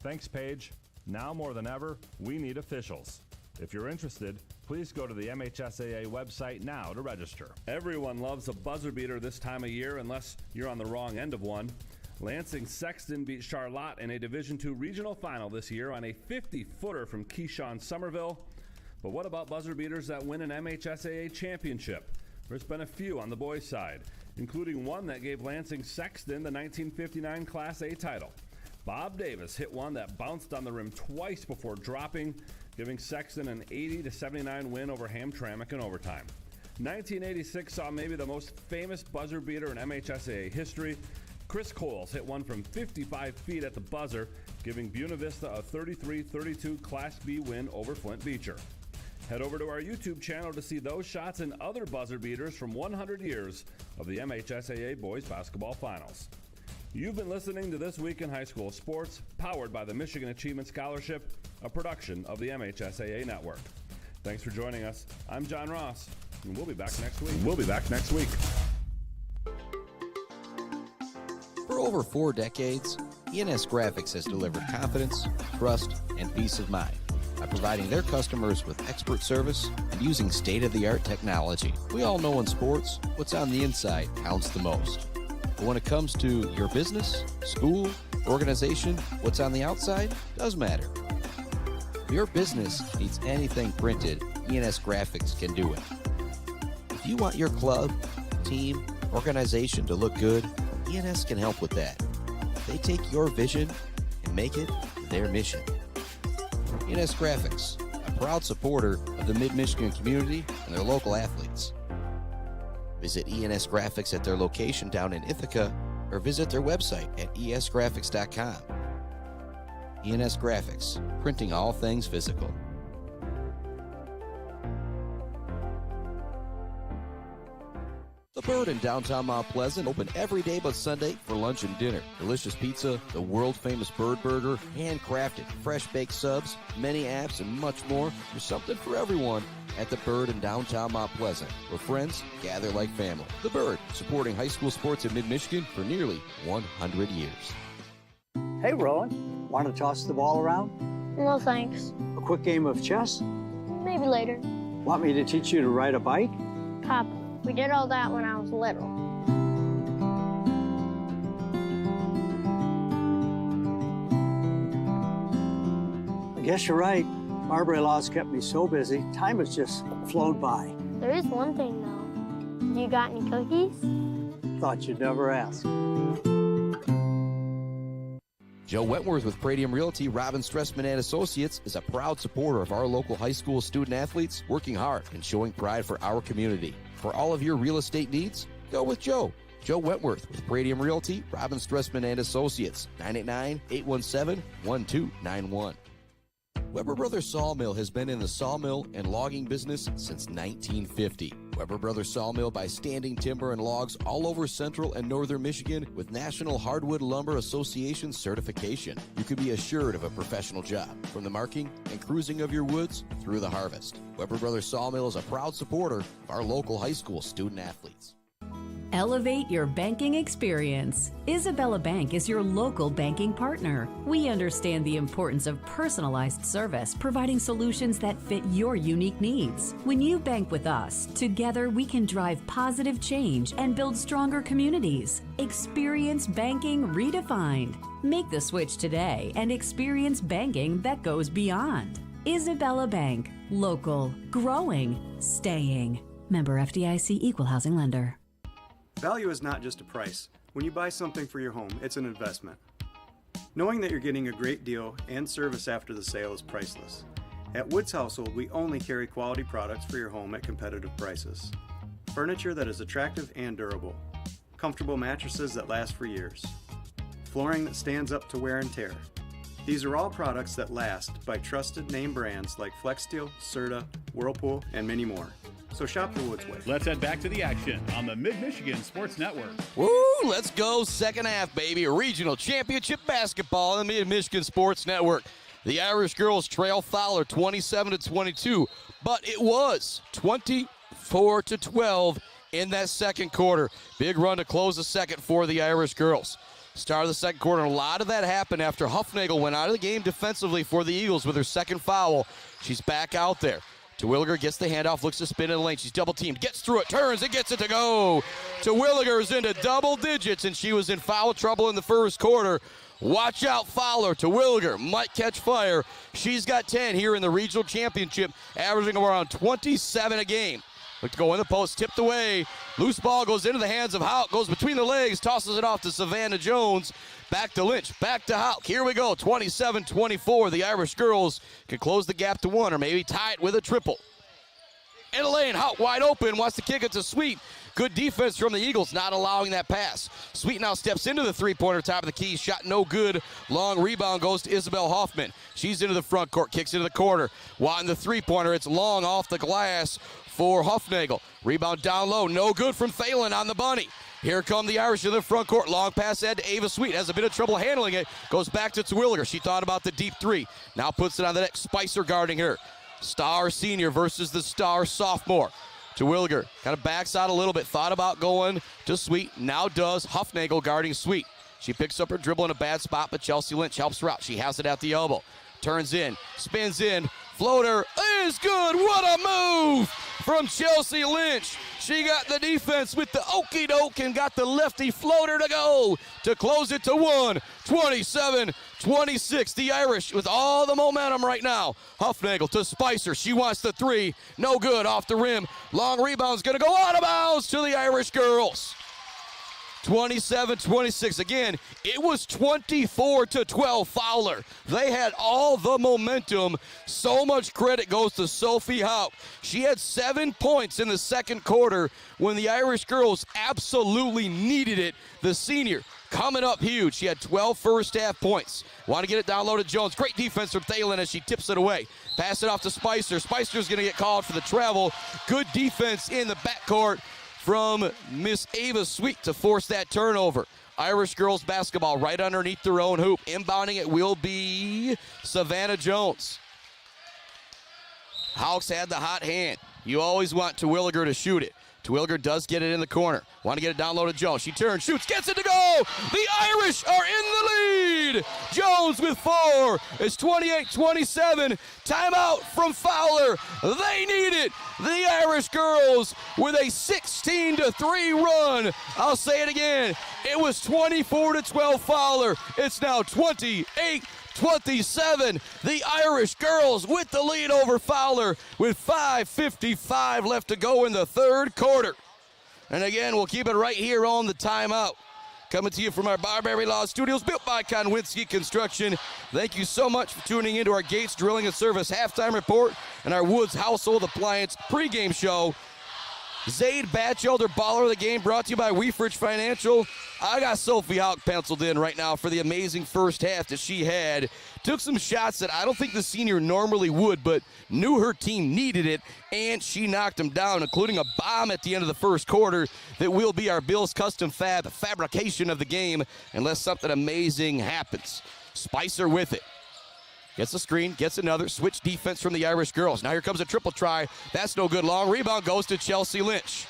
Thanks, Paige. Now more than ever, we need officials. If you're interested, please go to the MHSAA website now to register. Everyone loves a buzzer beater this time of year unless you're on the wrong end of one. Lansing Sexton beat Charlotte in a Division II regional final this year on a 50-footer from Keyshawn Somerville. But what about buzzer beaters that win an MHSAA championship? There's been a few on the boys' side, including one that gave Lansing Sexton the 1959 Class A title. Bob Davis hit one that bounced on the rim twice before dropping, giving Sexton an 80-79 win over Hamtramck in overtime. 1986 saw maybe the most famous buzzer beater in MHSAA history. Chris Coles hit one from 55 feet at the buzzer, giving Buena Vista a 33-32 Class B win over Flint Beecher. Head over to our YouTube channel to see those shots and other buzzer beaters from 100 years of the MHSAA Boys Basketball Finals. You've been listening to This Week in High School Sports, powered by the Michigan Achievement Scholarship, a production of the MHSAA Network. Thanks for joining us. I'm John Ross, and we'll be back next week. For over 4 decades, ENS Graphics has delivered confidence, trust, and peace of mind by providing their customers with expert service and using state-of-the-art technology. We all know in sports, what's on the inside counts the most. But when it comes to your business, school, organization, what's on the outside does matter. If your business needs anything printed, ENS Graphics can do it. If you want your club, team, organization to look good, ENS can help with that. They take your vision and make it their mission. ENS Graphics, a proud supporter of the Mid-Michigan community and their local athletes. Visit ENS Graphics at their location down in Ithaca or visit their website at esgraphics.com. ENS Graphics, printing all things physical. The Bird in downtown Mount Pleasant, open every day but Sunday for lunch and dinner. Delicious pizza, the world-famous Bird Burger, handcrafted, fresh-baked subs, many apps, and much more. There's something for everyone at The Bird in downtown Mount Pleasant, where friends gather like family. The Bird, supporting high school sports in mid-Michigan for nearly 100 years. Hey, Rowan, want to toss the ball around? No, thanks. A quick game of chess? Maybe later. Want me to teach you to ride a bike? Papa, we did all that when I was little. I guess you're right. Marbury Law's kept me so busy, time has just flown by. There is one thing, though. You got any cookies? Thought you'd never ask. Joe Wentworth with Pradium Realty, Robin Stressman and Associates is a proud supporter of our local high school student athletes, working hard and showing pride for our community. For all of your real estate needs, go with Joe. Joe Wentworth with Pradium Realty, Robin Stressman and Associates, 989-817-1291. Weber Brothers Sawmill has been in the sawmill and logging business since 1950. Weber Brothers Sawmill buys standing timber and logs all over central and northern Michigan with National Hardwood Lumber Association certification. You can be assured of a professional job, from the marking and cruising of your woods through the harvest. Weber Brothers Sawmill is a proud supporter of our local high school student athletes. Elevate your banking experience. Isabella Bank is your local banking partner. We understand the importance of personalized service, providing solutions that fit your unique needs. When you bank with us, together we can drive positive change and build stronger communities. Experience banking redefined. Make the switch today and experience banking that goes beyond. Isabella Bank. Local. Growing. Staying. Member FDIC Equal Housing Lender. Value is not just a price. When you buy something for your home, it's an investment. Knowing that you're getting a great deal and service after the sale is priceless. At Woods Household, we only carry quality products for your home at competitive prices. Furniture that is attractive and durable. Comfortable mattresses that last for years. Flooring that stands up to wear and tear. These are all products that last by trusted name brands like FlexSteel, Serta, Whirlpool, and many more. So shop the Woods way. Let's head back to the action on the Mid-Michigan Sports Network. Woo, let's go second half, baby. Regional championship basketball on the Mid-Michigan Sports Network. The Irish girls trail Fowler 27-22, but it was 24-12 in that second quarter. Big run to close the second for the Irish girls. Start of the second quarter, a lot of that happened after Huffnagel went out of the game defensively for the Eagles with her second foul. She's back out there. Terwilliger gets the handoff, looks to spin in the lane. She's double-teamed, gets through it, turns, and gets it to go. Terwilliger is into double digits, and she was in foul trouble in the first quarter. Watch out, Fowler. Terwilliger might catch fire. She's got 10 here in the regional championship, averaging around 27 a game. Look to go in the post, tipped away. Loose ball goes into the hands of Houck, goes between the legs, tosses it off to Savannah Jones. Back to Lynch, back to Houck. Here we go, 27-24. The Irish girls can close the gap to one or maybe tie it with a triple. In the lane, Houck wide open, wants to kick it to Sweet. Good defense from the Eagles, not allowing that pass. Sweet now steps into the three-pointer, top of the key. Shot no good. Long rebound goes to Isabel Hoffman. She's into the front court, kicks into the corner. Wanting the three-pointer, it's long off the glass for Huffnagel. Rebound down low, no good from Phelan on the bunny. Here come the Irish in the front court. Long pass ahead to Ava Sweet. Has a bit of trouble handling it. Goes back to Terwilliger. She thought about the deep three. Now puts it on the neck. Spicer guarding her. Star senior versus the star sophomore. Terwilliger kind of backs out a little bit. Thought about going to Sweet. Now does. Huffnagel guarding Sweet. She picks up her dribble in a bad spot, but Chelsea Lynch helps her out. She has it at the elbow. Turns in. Spins in. Floater is good. What a move from Chelsea Lynch. She got the defense with the okey doke and got the lefty floater to go to close it to one. 27-26. The Irish with all the momentum right now. Huffnagel to Spicer. She wants the three. No good off the rim. Long rebound's going to go out of bounds to the Irish girls. 27-26. Again, it was 24-12 Fowler. They had all the momentum. So much credit goes to Sophie Houck. She had 7 points in the second quarter when the Irish girls absolutely needed it. The senior coming up huge. She had 12 first half points. Want to get it down low to Jones. Great defense from Thalen as she tips it away. Pass it off to Spicer. Spicer's going to get called for the travel. Good defense in the backcourt from Miss Ava Sweet to force that turnover. Irish girls basketball right underneath their own hoop. Inbounding it will be Savannah Jones. Houck's had the hot hand. You always want Terwilliger to shoot it. Terwilliger does get it in the corner. Want to get it down low to Jones. She turns, shoots, gets it to go. The Irish are in the lead. Jones with 4. It's 28-27. Timeout from Fowler. They need it. The Irish girls with a 16-3 run. I'll say it again. It was 24-12 Fowler. It's now 28-27. The Irish girls with the lead over Fowler with 5:55 left to go in the third quarter. And again, we'll keep it right here on the timeout. Coming to you from our Barberry Law Studios, built by Konwinski Construction. Thank you so much for tuning into our Gates Drilling and Service halftime report and our Woods Household Appliance pregame show. Zaid Batchelder, baller of the game, brought to you by Weefridge Financial. I got Sophie Houck penciled in right now for the amazing first half that she had. Took some shots that I don't think the senior normally would, but knew her team needed it, and she knocked them down, including a bomb at the end of the first quarter that will be our Bills Custom Fab fabrication of the game unless something amazing happens. Spicer with it. Gets a screen, gets another. Switch defense from the Irish girls. Now here comes a triple try. That's no good. Long rebound goes to Chelsea Lynch.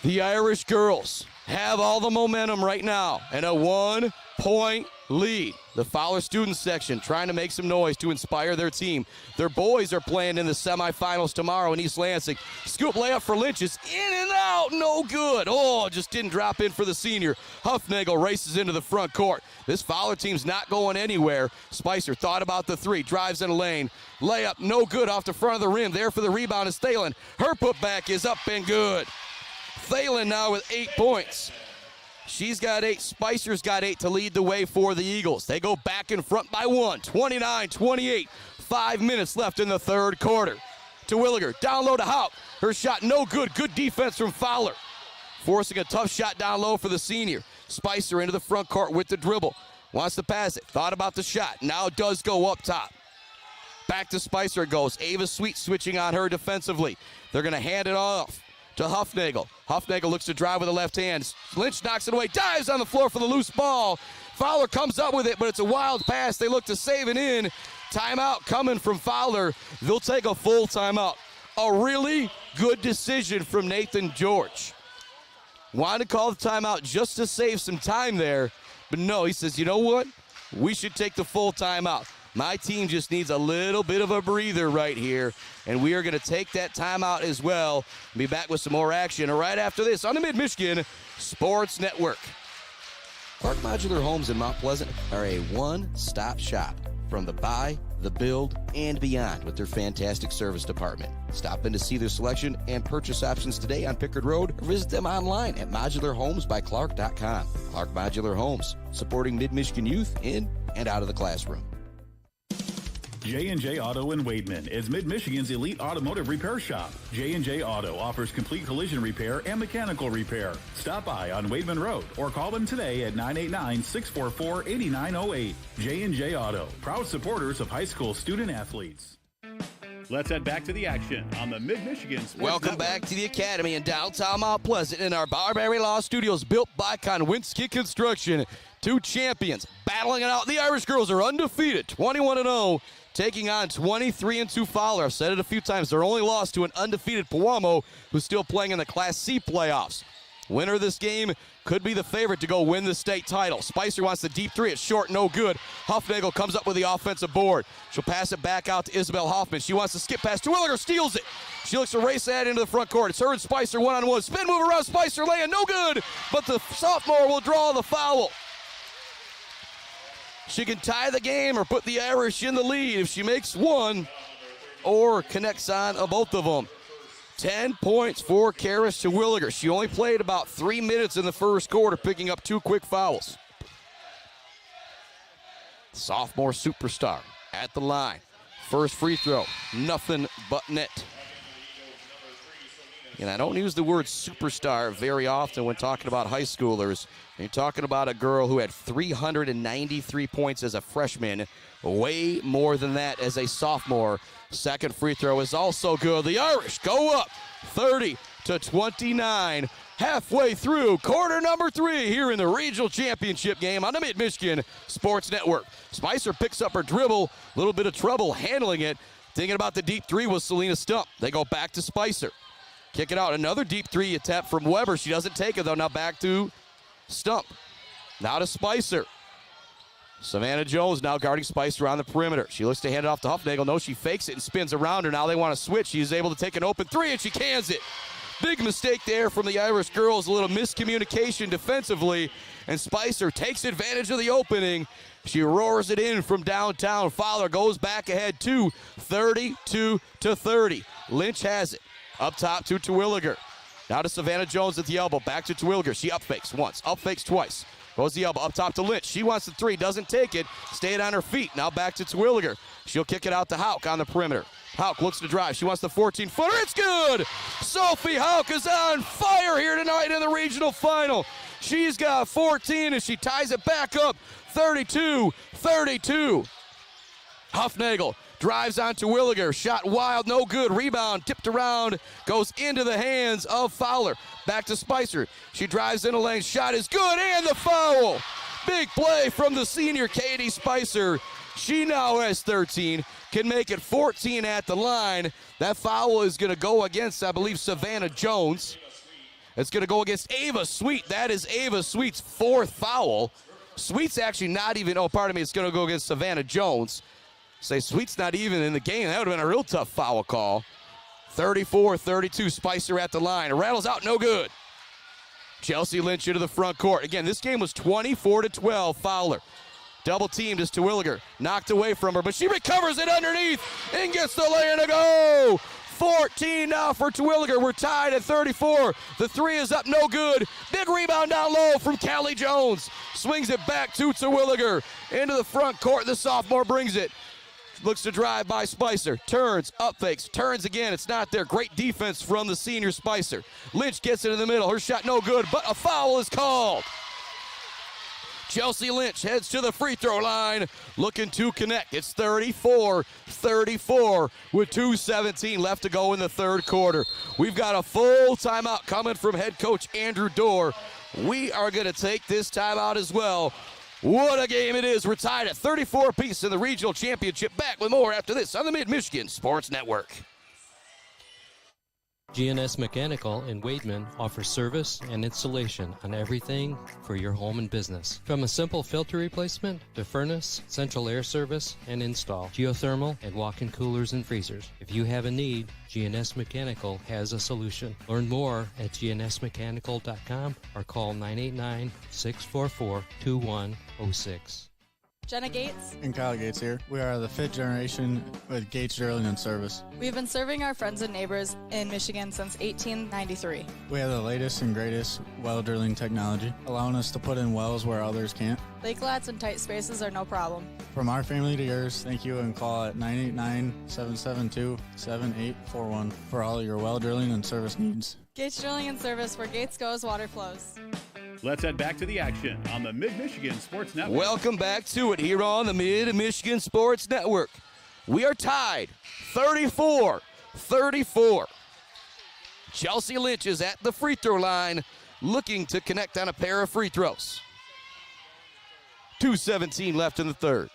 The Irish girls have all the momentum right now and a 1-point lead. The Fowler student section trying to make some noise to inspire their team. Their boys are playing in the semifinals tomorrow in East Lansing. Scoop layup for Lynch is in and out, no good. Oh, just didn't drop in for the senior. Huffnagel races into the front court. This Fowler team's not going anywhere. Spicer thought about the three, drives in a lane. Layup, no good off the front of the rim. There for the rebound is Thalen. Her putback is up and good. Thalen now with 8 points. She's got 8. Spicer's got 8 to lead the way for the Eagles. They go back in front by 1, 29-28. 5 minutes left in the third quarter. Terwilliger, down low to Houck. Her shot no good. Good defense from Fowler. Forcing a tough shot down low for the senior. Spicer into the front court with the dribble. Wants to pass it. Thought about the shot. Now it does go up top. Back to Spicer it goes. Ava Sweet switching on her defensively. They're going to hand it off to Huffnagel. Huffnagel looks to drive with the left hand. Lynch knocks it away, dives on the floor for the loose ball. Fowler comes up with it, but it's a wild pass. They look to save it in. Timeout coming from Fowler. They'll take a full timeout. A really good decision from Nathan George. Wanted to call the timeout just to save some time there, but no, he says, you know what? We should take the full timeout. My team just needs a little bit of a breather right here, and we are going to take that timeout as well. Be back with some more action right after this on the Mid-Michigan Sports Network. Clark Modular Homes in Mount Pleasant are a one-stop shop from the buy, the build, and beyond with their fantastic service department. Stop in to see their selection and purchase options today on Pickard Road or visit them online at modularhomesbyclark.com. Clark Modular Homes, supporting Mid-Michigan youth in and out of the classroom. J&J Auto in Wademan is Mid-Michigan's elite automotive repair shop. J&J Auto offers complete collision repair and mechanical repair. Stop by on Wademan Road or call them today at 989-644-8908. J&J Auto, proud supporters of high school student athletes. Let's head back to the action on the Mid-Michigan Sports Welcome Network. back to the Academy in downtown Mount Pleasant in our Barbary Law Studios, built by Konwinski Construction. Two champions battling it out. The Irish girls are undefeated, 21-0. Taking on 23-2 Fowler. I've said it a few times. They're only lost to an undefeated Pewamo, who's still playing in the Class C playoffs. Winner of this game could be the favorite to go win the state title. Spicer wants the deep three. It's short, no good. Huffnagel comes up with the offensive board. She'll pass it back out to Isabel Hoffman. She wants to skip past Terwilliger, steals it. She looks to race that into the front court. It's her and Spicer one-on-one. Spin move around Spicer, laying no good, but the sophomore will draw the foul. She can tie the game or put the Irish in the lead if she makes one or connects on both of them. 10 points for Karis Terwilliger. She only played about 3 minutes in the first quarter, picking up 2 quick fouls. Sophomore superstar at the line. First free throw, nothing but net. And I don't use the word superstar very often when talking about high schoolers. You're talking about a girl who had 393 points as a freshman, way more than that as a sophomore. Second free throw is also good. The Irish go up 30-29, halfway through quarter number 3 here in the regional championship game on the Mid-Michigan Sports Network. Spicer picks up her dribble, a little bit of trouble handling it. Thinking about the deep three was Selena Stump. They go back to Spicer. Kick it out. Another deep three attempt from Weber. She doesn't take it, though. Now back to Stump. Now to Spicer. Savannah Jones now guarding Spicer on the perimeter. She looks to hand it off to Huffnagel. No, she fakes it and spins around her. Now they want to switch. She is able to take an open three, and she cans it. Big mistake there from the Irish girls. A little miscommunication defensively, and Spicer takes advantage of the opening. She roars it in from downtown. Fowler goes back ahead to 32-30. Lynch has it. Up top to Terwilliger. Now to Savannah Jones at the elbow. Back to Terwilliger. She up fakes once, up fakes twice. Goes the elbow up top to Lynch. She wants the three, doesn't take it. Stayed on her feet. Now back to Terwilliger. She'll kick it out to Houck on the perimeter. Houck looks to drive. She wants the 14-footer. It's good! Sophie Houck is on fire here tonight in the regional final. She's got 14, and she ties it back up 32-32. Huffnagel drives on to Williger. Shot wild, no good. Rebound tipped around, goes into the hands of Fowler. Back to Spicer. She drives in a lane. Shot is good, and the foul. Big play from the senior Katie Spicer. She now has 13, can make it 14 at the line. That foul is going to go against, I believe, Savannah Jones. It's going to go against Ava Sweet. That is Ava Sweet's 4th foul. Sweet's actually not even, it's going to go against Savannah Jones. Say Sweet's not even in the game. That would have been a real tough foul call. 34-32, Spicer at the line. It rattles out, no good. Chelsea Lynch into the front court. Again, this game was 24-12, Fowler. Double teamed is Terwilliger. Knocked away from her, but she recovers it underneath and gets the lay-in to go. 14 now for Terwilliger. We're tied at 34. The 3 is up, no good. Big rebound down low from Callie Jones. Swings it back to Terwilliger. Into the front court, the sophomore brings it. Looks to drive by Spicer. Turns, up fakes, turns again. It's not there. Great defense from the senior Spicer. Lynch gets it in the middle. Her shot no good, but a foul is called. Chelsea Lynch heads to the free throw line, looking to connect. It's 34-34 with 2:17 left to go in the third quarter. We've got a full timeout coming from head coach Andrew Dorr. We are going to take this timeout as well. What a game it is. We're tied at 34 apiece in the regional championship. Back with more after this on the Mid-Michigan Sports Network. GNS Mechanical in Wademan offers service and installation on everything for your home and business. From a simple filter replacement to furnace, central air service, and install, geothermal, and walk-in coolers and freezers. If you have a need, GNS Mechanical has a solution. Learn more at gnsmechanical.com or call 989-644-2106. Jenna Gates and Kyle Gates here. We are the 5th generation with Gates Drilling and Service. We've been serving our friends and neighbors in Michigan since 1893. We have the latest and greatest well drilling technology, allowing us to put in wells where others can't. Lake lots and tight spaces are no problem. From our family to yours, thank you, and call at 989-772-7841 for all your well drilling and service needs. Gates Drilling and Service, where Gates goes, water flows. Let's head back to the action on the Mid-Michigan Sports Network. Welcome back to it here on the Mid-Michigan Sports Network. We are tied 34-34. Chelsea Lynch is at the free throw line looking to connect on a pair of free throws. 2:17 left in the third.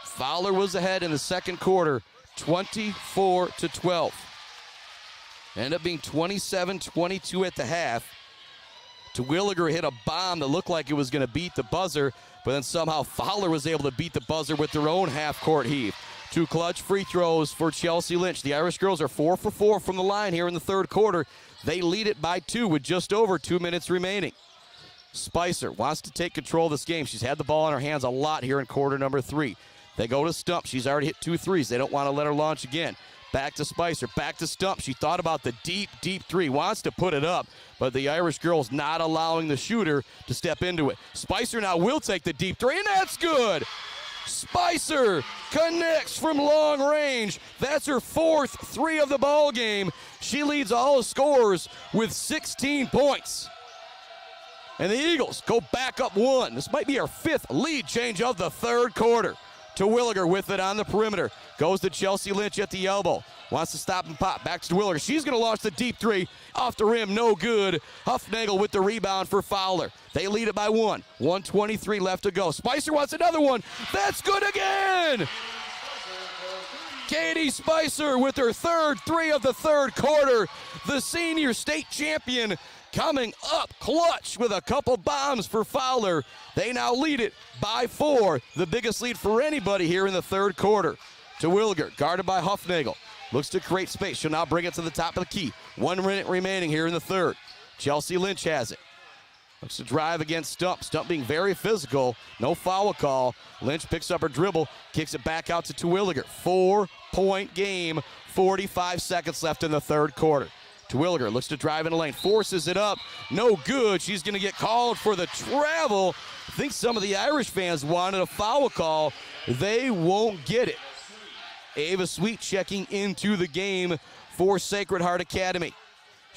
Fowler was ahead in the second quarter, 24-12. Ended up being 27-22 at the half. Terwilliger hit a bomb that looked like it was going to beat the buzzer, but then somehow Fowler was able to beat the buzzer with their own half-court heave. 2 clutch free throws for Chelsea Lynch. The Irish girls are 4 for 4 from the line here in the third quarter. They lead it by 2 with just over 2 minutes remaining. Spicer wants to take control of this game. She's had the ball in her hands a lot here in quarter number 3. They go to Stump. She's already hit 2 threes. They don't want to let her launch again. Back to Spicer, back to Stump. She thought about the deep, deep 3, wants to put it up, but the Irish girls not allowing the shooter to step into it. Spicer now will take the deep 3, and that's good. Spicer connects from long range. That's her 4th 3 of the ball game. She leads all the scorers with 16 points. And the Eagles go back up 1. This might be our 5th lead change of the third quarter. Terwilliger with it on the perimeter. Goes to Chelsea Lynch at the elbow. Wants to stop and pop. Back to Terwilliger. She's going to launch the deep 3. Off the rim, no good. Huffnagel with the rebound for Fowler. They lead it by 1. 1:23 left to go. Spicer wants another one. That's good again! Katie Spicer with her 3rd 3 of the third quarter. The senior state champion coming up clutch with a couple bombs for Fowler. They now lead it by 4, the biggest lead for anybody here in the third quarter. Terwilliger, guarded by Huffnagel, looks to create space. She'll now bring it to the top of the key. 1 minute remaining here in the third. Chelsea Lynch has it. Looks to drive against Stump. Stump being very physical. No foul call. Lynch picks up her dribble, kicks it back out to Terwilliger. 4-point game, 45 seconds left in the third quarter. Terwilliger looks to drive in the lane, forces it up, no good. She's going to get called for the travel. I think some of the Irish fans wanted a foul call. They won't get it. Ava Sweet checking into the game for Sacred Heart Academy.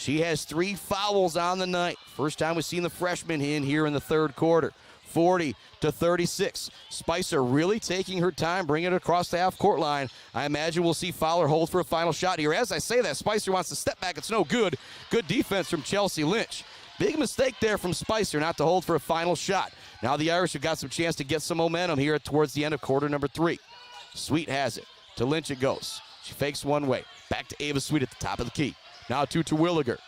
She has 3 fouls on the night. First time we've seen the freshman in here in the third quarter. 40-36. Spicer really taking her time, bringing it across the half-court line. I imagine we'll see Fowler hold for a final shot here. As I say that, Spicer wants to step back. It's no good. Good defense from Chelsea Lynch. Big mistake there from Spicer not to hold for a final shot. Now the Irish have got some chance to get some momentum here towards the end of quarter number 3. Sweet has it. To Lynch it goes. She fakes one way. Back to Ava Sweet at the top of the key. Now to Terwilliger.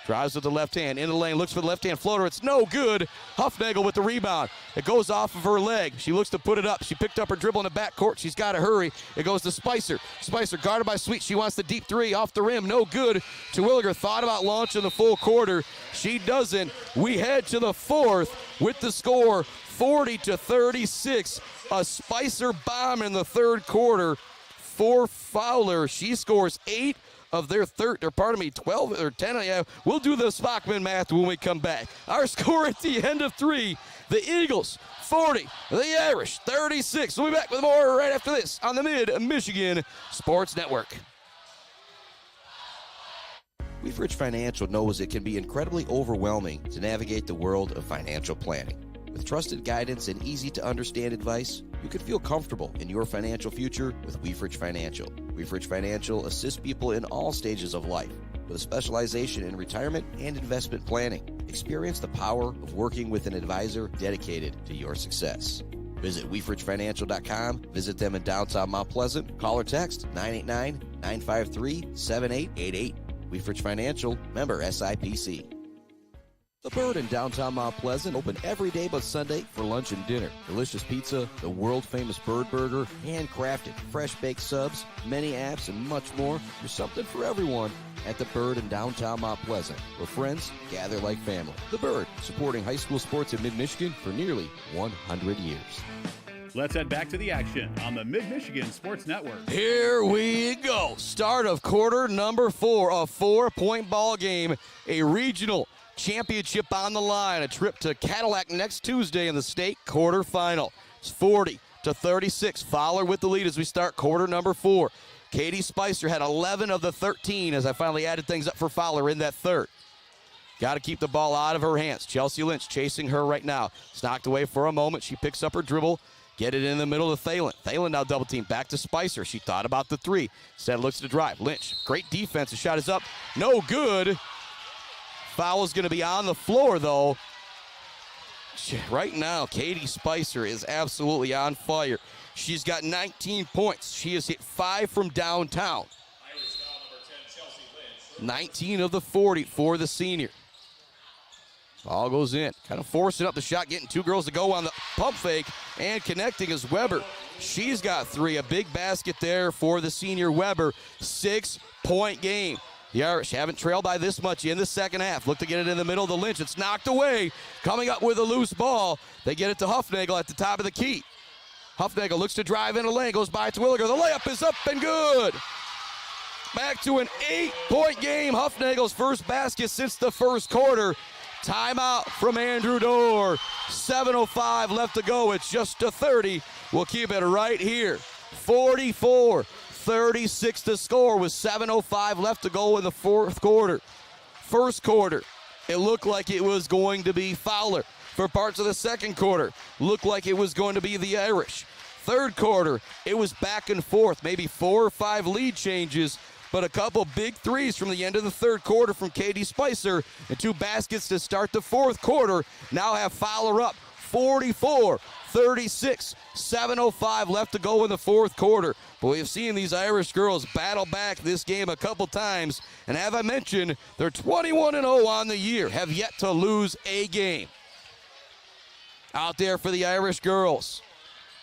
Drives with the left hand, in the lane, looks for the left-hand floater. It's no good. Huffnagel with the rebound. It goes off of her leg. She looks to put it up. She picked up her dribble in the backcourt. She's got to hurry. It goes to Spicer. Spicer guarded by Sweet. She wants the deep 3 off the rim. No good. Terwilliger thought about launching the full quarter. She doesn't. We head to the 4th with the score 40-36. A Spicer bomb in the third quarter for Fowler. She scores 8 of their 12 or 10. Yeah, we'll do the Spockman math when we come back. Our score at the end of 3, the Eagles 40, the Irish 36. We'll be back with more right after this on the Mid-Michigan Sports Network. Weefridge Financial knows it can be incredibly overwhelming to navigate the world of financial planning. With trusted guidance and easy-to-understand advice, you can feel comfortable in your financial future with Weefridge Financial. Weefridge Financial assists people in all stages of life with a specialization in retirement and investment planning. Experience the power of working with an advisor dedicated to your success. Visit WeefridgeFinancial.com. Visit them in downtown Mount Pleasant. Call or text 989-953-7888. Weefridge Financial, member SIPC. The Bird in downtown Mount Pleasant, open every day but Sunday for lunch and dinner. Delicious pizza, the world-famous Bird Burger, handcrafted, fresh-baked subs, many apps, and much more. There's something for everyone at The Bird in downtown Mount Pleasant, where friends gather like family. The Bird, supporting high school sports in mid-Michigan for nearly 100 years. Let's head back to the action on the Mid-Michigan Sports Network. Here we go. Start of quarter number 4, a 4-point ball game, a regional championship on the line. A trip to Cadillac next Tuesday in the state quarterfinal. It's 40-36. Fowler with the lead as we start quarter number 4. Katie Spicer had 11 of the 13 as I finally added things up for Fowler in that third. Got to keep the ball out of her hands. Chelsea Lynch chasing her right now. It's knocked away for a moment. She picks up her dribble. Get it in the middle of Thalen. Thalen now double team. Back to Spicer. She thought about the 3. Instead looks to drive. Lynch, great defense. The shot is up. No good. Foul is going to be on the floor, though. Right now, Katie Spicer is absolutely on fire. She's got 19 points. She has hit 5 from downtown. 19 of the 40 for the senior. Ball goes in. Kind of forcing up the shot, getting 2 girls to go on the pump fake, and connecting is Weber. She's got 3. A big basket there for the senior Weber. 6-point game. The Irish haven't trailed by this much in the second half. Look to get it in the middle of the Lynch. It's knocked away. Coming up with a loose ball. They get it to Huffnagel at the top of the key. Huffnagel looks to drive in a lane. Goes by Terwilliger. The layup is up and good. Back to an 8-point game. Huffnagel's first basket since the first quarter. Timeout from Andrew Dorr. 7:05 left to go. It's just a 30. We'll keep it right here. 44-36 to score with 7:05 left to go in the fourth quarter. First quarter, it looked like it was going to be Fowler. For parts of the second quarter, looked like it was going to be the Irish. Third quarter, it was back and forth, maybe 4 or 5 lead changes, but a couple big threes from the end of the third quarter from Katie Spicer and 2 baskets to start the fourth quarter. Now have Fowler up 44-36. 7:05 left to go in the fourth quarter. But we've seen these Irish girls battle back this game a couple times. And as I mentioned, they're 21-0 on the year, have yet to lose a game. Out there for the Irish girls,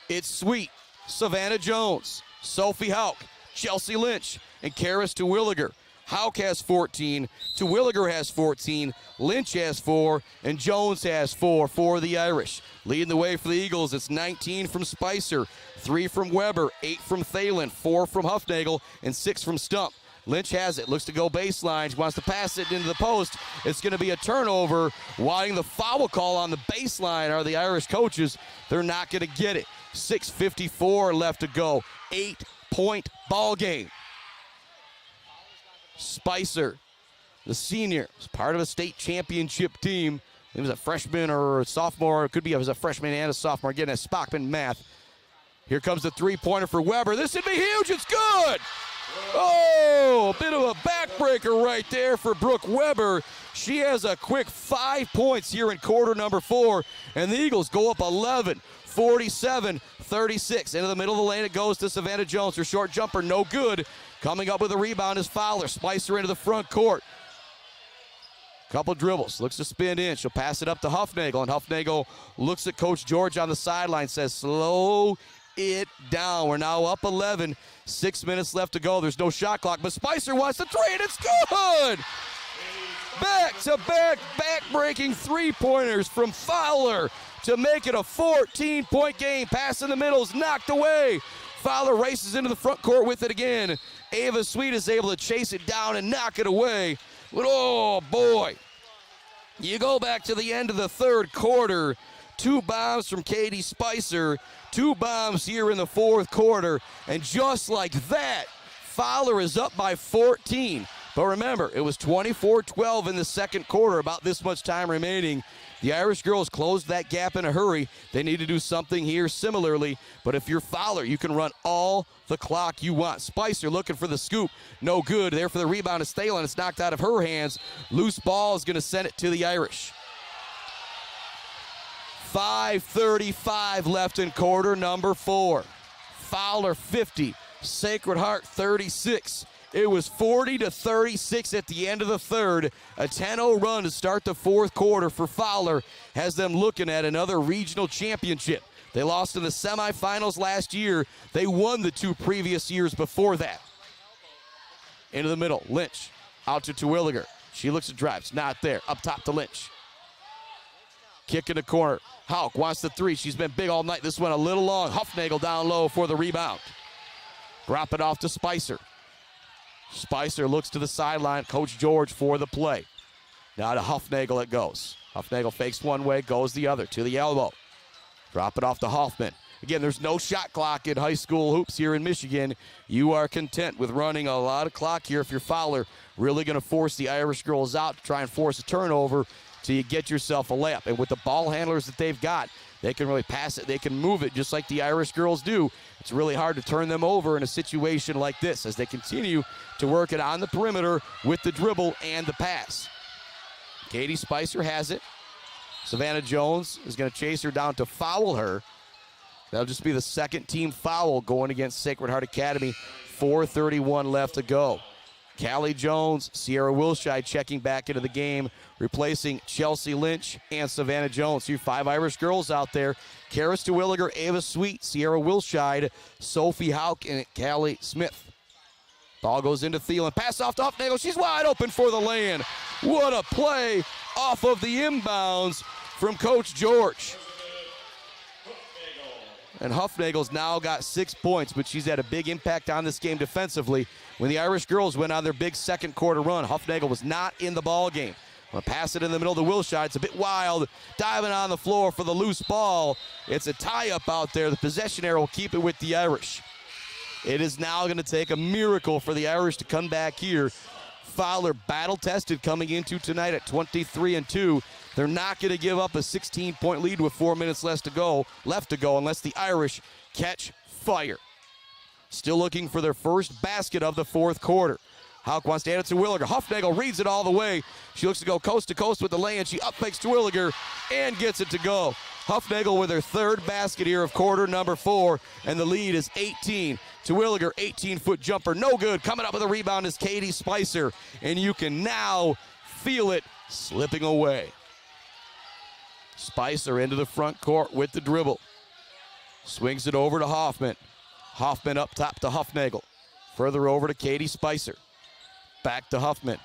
it's Sweet, Savannah Jones, Sophie Hauk, Chelsea Lynch, and Karis Terwilliger. Hauk has 14, Terwilliger has 14, Lynch has 4, and Jones has 4 for the Irish. Leading the way for the Eagles, it's 19 from Spicer, 3 from Weber, 8 from Thalen, 4 from Huffnagel, and 6 from Stump. Lynch has it, looks to go baseline, she wants to pass it into the post. It's going to be a turnover. Wanting the foul call on the baseline are the Irish coaches. They're not going to get it. 6:54 left to go. 8-point ball game. Spicer the senior, is part of a state championship team. He was a freshman or a sophomore. It could be a freshman and a sophomore. Getting a Spockman math. Here comes the three-pointer for Weber. This would be huge. It's good. Oh, a bit of a backbreaker right there for Brooke Weber. She has a quick 5 points here in quarter number 4, and the Eagles go up 11, 47-36. Into the middle of the lane it goes to Savannah Jones. Her short jumper, no good. Coming up with a rebound is Fowler. Spicer into the front court. Couple dribbles, looks to spin in. She'll pass it up to Huffnagel, and Huffnagel looks at Coach George on the sideline, says, slow it down. We're now up 11, 6 minutes left to go. There's no shot clock, but Spicer wants the three, and it's good! Back-to-back, back-breaking three-pointers from Fowler to make it a 14-point game. Pass in the middle is knocked away. Fowler races into the front court with it again. Ava Sweet is able to chase it down and knock it away. But oh boy, you go back to the end of the third quarter. 2 bombs from Katie Spicer, 2 bombs here in the fourth quarter, and just like that, Fowler is up by 14. But remember, it was 24-12 in the second quarter, about this much time remaining. The Irish girls closed that gap in a hurry. They need to do something here similarly. But if you're Fowler, you can run all the clock you want. Spicer looking for the scoop. No good. There for the rebound is Thalen. It's knocked out of her hands. Loose ball is going to send it to the Irish. 5:35 left in quarter number 4. Fowler 50. Sacred Heart 36. It was 40-36 at the end of the third. A 10-0 run to start the fourth quarter for Fowler has them looking at another regional championship. They lost in the semifinals last year. They won the 2 previous years before that. Into the middle, Lynch out to Terwilliger. She looks at drives, not there. Up top to Lynch. Kick in the corner. Hauk wants the three. She's been big all night. This one a little long. Huffnagel down low for the rebound. Drop it off to Spicer. Spicer looks to the sideline. Coach George for the play. Now to Huffnagel it goes. Huffnagel fakes one way, goes the other to the elbow. Drop it off to Hoffman. Again, there's no shot clock in high school hoops here in Michigan. You are content with running a lot of clock here if you're Fowler. Really going to force the Irish girls out to try and force a turnover till you get yourself a layup. And with the ball handlers that they've got, they can really pass it. They can move it just like the Irish girls do. It's really hard to turn them over in a situation like this as they continue to work it on the perimeter with the dribble and the pass. Katie Spicer has it. Savannah Jones is going to chase her down to foul her. That'll just be the second team foul going against Sacred Heart Academy. 4:31 left to go. Callie Jones, Sierra Wilshide checking back into the game, replacing Chelsea Lynch and Savannah Jones. Your 5 Irish girls out there. Karis Terwilliger, Ava Sweet, Sierra Wilshide, Sophie Hauk, and Callie Smith. Ball goes into Thielen. Pass off to Huffnagel. She's wide open for the lay-in. What a play off of the inbounds from Coach George. And Huffnagel's now got 6 points, but she's had a big impact on this game defensively. When the Irish girls went on their big second quarter run, Huffnagel was not in the ball game. I'll pass it in the middle to Wilshide. It's a bit wild. Diving on the floor for the loose ball. It's a tie-up out there. The possession arrow will keep it with the Irish. It is now going to take a miracle for the Irish to come back here. Fowler battle-tested coming into tonight at 23-2. They're not going to give up a 16-point lead with 4 minutes left to go unless the Irish catch fire. Still looking for their first basket of the fourth quarter. Hauk wants to add it to Terwilliger. Huffnagel reads it all the way. She looks to go coast to coast with the lay-in. She up-fakes Terwilliger and gets it to go. Huffnagel with her third basket here of quarter number 4, and the lead is 18. Terwilliger, 18-foot jumper, no good. Coming up with a rebound is Katie Spicer, and you can now feel it slipping away. Spicer into the front court with the dribble. Swings it over to Hoffman. Hoffman up top to Huffnagel. Further over to Katie Spicer. Back to Huffman.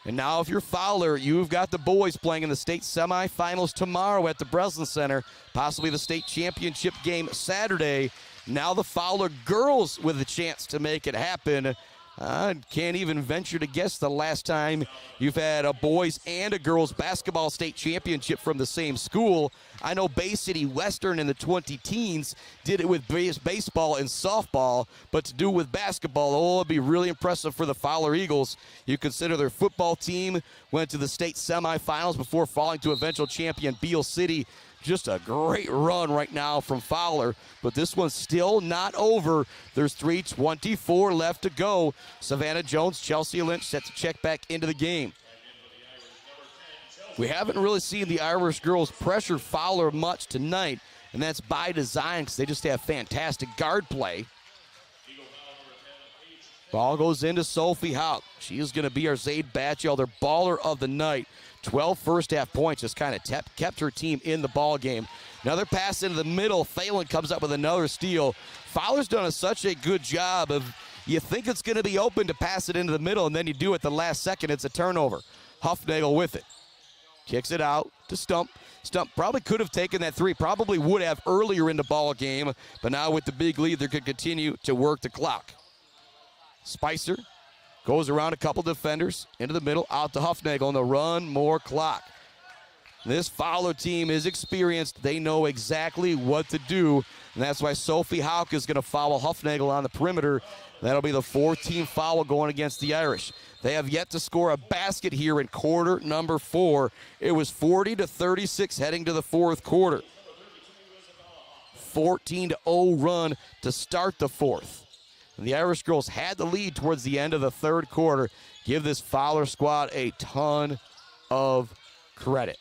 And now if you're Fowler, you've got the boys playing in the state semifinals tomorrow at the Breslin Center. Possibly the state championship game Saturday. Now the Fowler girls with a chance to make it happen. I can't even venture to guess the last time you've had a boys and a girls basketball state championship from the same school. I know Bay City Western in the 20-teens did it with baseball and softball, but to do it with basketball, it'd be really impressive for the Fowler Eagles. You consider their football team went to the state semifinals before falling to eventual champion Beale City. Just a great run right now from Fowler, but this one's still not over. There's 3:24 left to go. Savannah Jones, Chelsea Lynch set to check back into the game. We haven't really seen the Irish girls pressure Fowler much tonight, and that's by design because they just have fantastic guard play. Ball goes into Sophie Hauk. She is going to be our Zaid Batchelder baller of the night. 12 first-half points just kind of kept her team in the ball game. Another pass into the middle. Phelan comes up with another steal. Fowler's done such a good job of, you think it's going to be open to pass it into the middle, and then you do it the last second. It's a turnover. Huffnagel with it. Kicks it out to Stump. Stump probably could have taken that three, probably would have earlier in the ball game, but now with the big lead, they could continue to work the clock. Spicer goes around a couple defenders, into the middle, out to Huffnagel, and they'll run more clock. This Fowler team is experienced. They know exactly what to do, and that's why Sophie Hauk is going to foul Huffnagel on the perimeter. That'll be the 14th foul going against the Irish. They have yet to score a basket here in quarter number 4. It was 40-36 heading to the fourth quarter. 14-0 run to start the fourth. The Irish girls had the lead towards the end of the third quarter. Give this Fowler squad a ton of credit.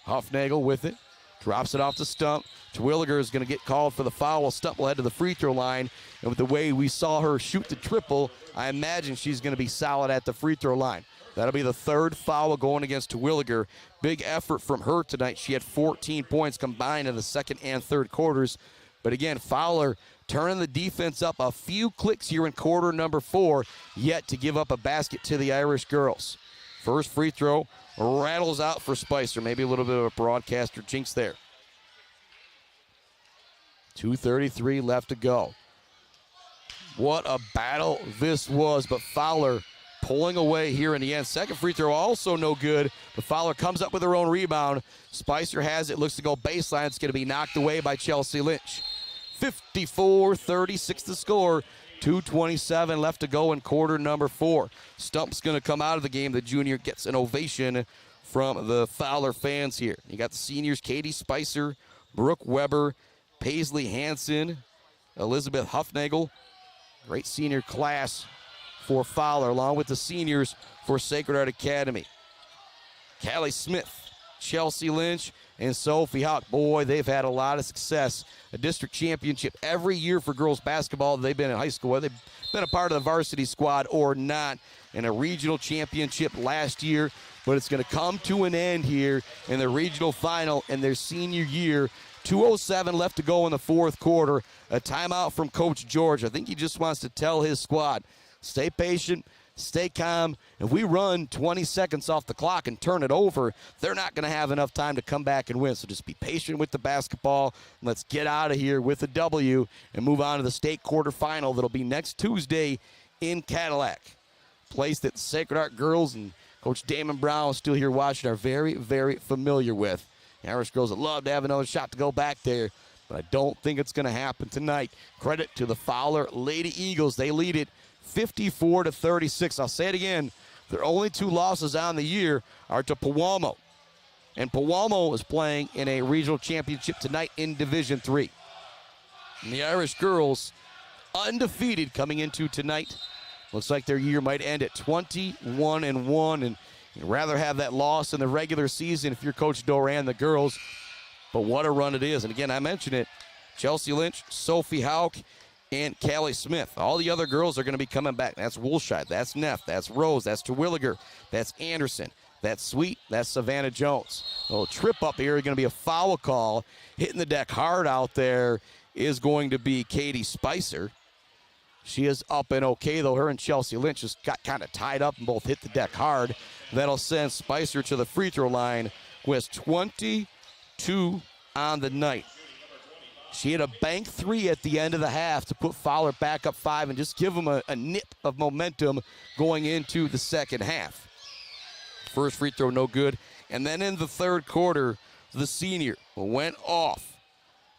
Huffnagel with it. Drops it off to Stump. Terwilliger is going to get called for the foul. Stump will head to the free throw line. And with the way we saw her shoot the triple, I imagine she's going to be solid at the free throw line. That'll be the third foul going against Terwilliger. Big effort from her tonight. She had 14 points combined in the second and third quarters. But again, Fowler turning the defense up a few clicks here in quarter number 4, yet to give up a basket to the Irish girls. First free throw rattles out for Spicer. Maybe a little bit of a broadcaster jinx there. 2:33 left to go. What a battle this was, but Fowler pulling away here in the end. Second free throw also no good, but Fowler comes up with her own rebound. Spicer has it, looks to go baseline. It's going to be knocked away by Chelsea Lynch. 54-36 the score. 2:27 left to go in quarter number 4. Stump's going to come out of the game. The junior gets an ovation from the Fowler fans here. You got the seniors, Katie Spicer, Brooke Weber, Paisley Hansen, Elizabeth Huffnagel. Great senior class for Fowler, along with the seniors for Sacred Heart Academy. Callie Smith, Chelsea Lynch, and Sophie Hauk. Boy, they've had a lot of success. A district championship every year for girls basketball. They've been in high school, whether they've been a part of the varsity squad or not. And a regional championship last year, but it's going to come to an end here in the regional final in their senior year. 2:07 left to go in the fourth quarter. A timeout from Coach George. I think he just wants to tell his squad, stay patient, stay calm. If we run 20 seconds off the clock and turn it over, they're not going to have enough time to come back and win. So just be patient with the basketball. Let's get out of here with a W and move on to the state quarterfinal that'll be next Tuesday in Cadillac. Place that the Sacred Heart girls and Coach Damon Brown still here watching are very, very familiar with. The Irish girls would love to have another shot to go back there, but I don't think it's going to happen tonight. Credit to the Fowler Lady Eagles. They lead it 54-36. I'll say it again. Their only 2 losses on the year are to Pewamo. And Pewamo is playing in a regional championship tonight in Division III. And the Irish girls, undefeated coming into tonight. Looks like their year might end at 21-1, and you'd rather have that loss in the regular season if you're Coach Doran, the girls. But what a run it is. And again, I mentioned it. Chelsea Lynch, Sophie Hauk, and Callie Smith. All the other girls are going to be coming back. That's Woolshide, that's Neff, that's Rose, that's Terwilliger, that's Anderson, that's Sweet, that's Savannah Jones. A little trip up here is going to be a foul call. Hitting the deck hard out there is going to be Katie Spicer. She is up and okay, though. Her and Chelsea Lynch just got kind of tied up and both hit the deck hard. That'll send Spicer to the free throw line with 22 on the night. She had a bank three at the end of the half to put Fowler back up 5 and just give them a nip of momentum going into the second half. First free throw, no good. And then in the third quarter, the senior went off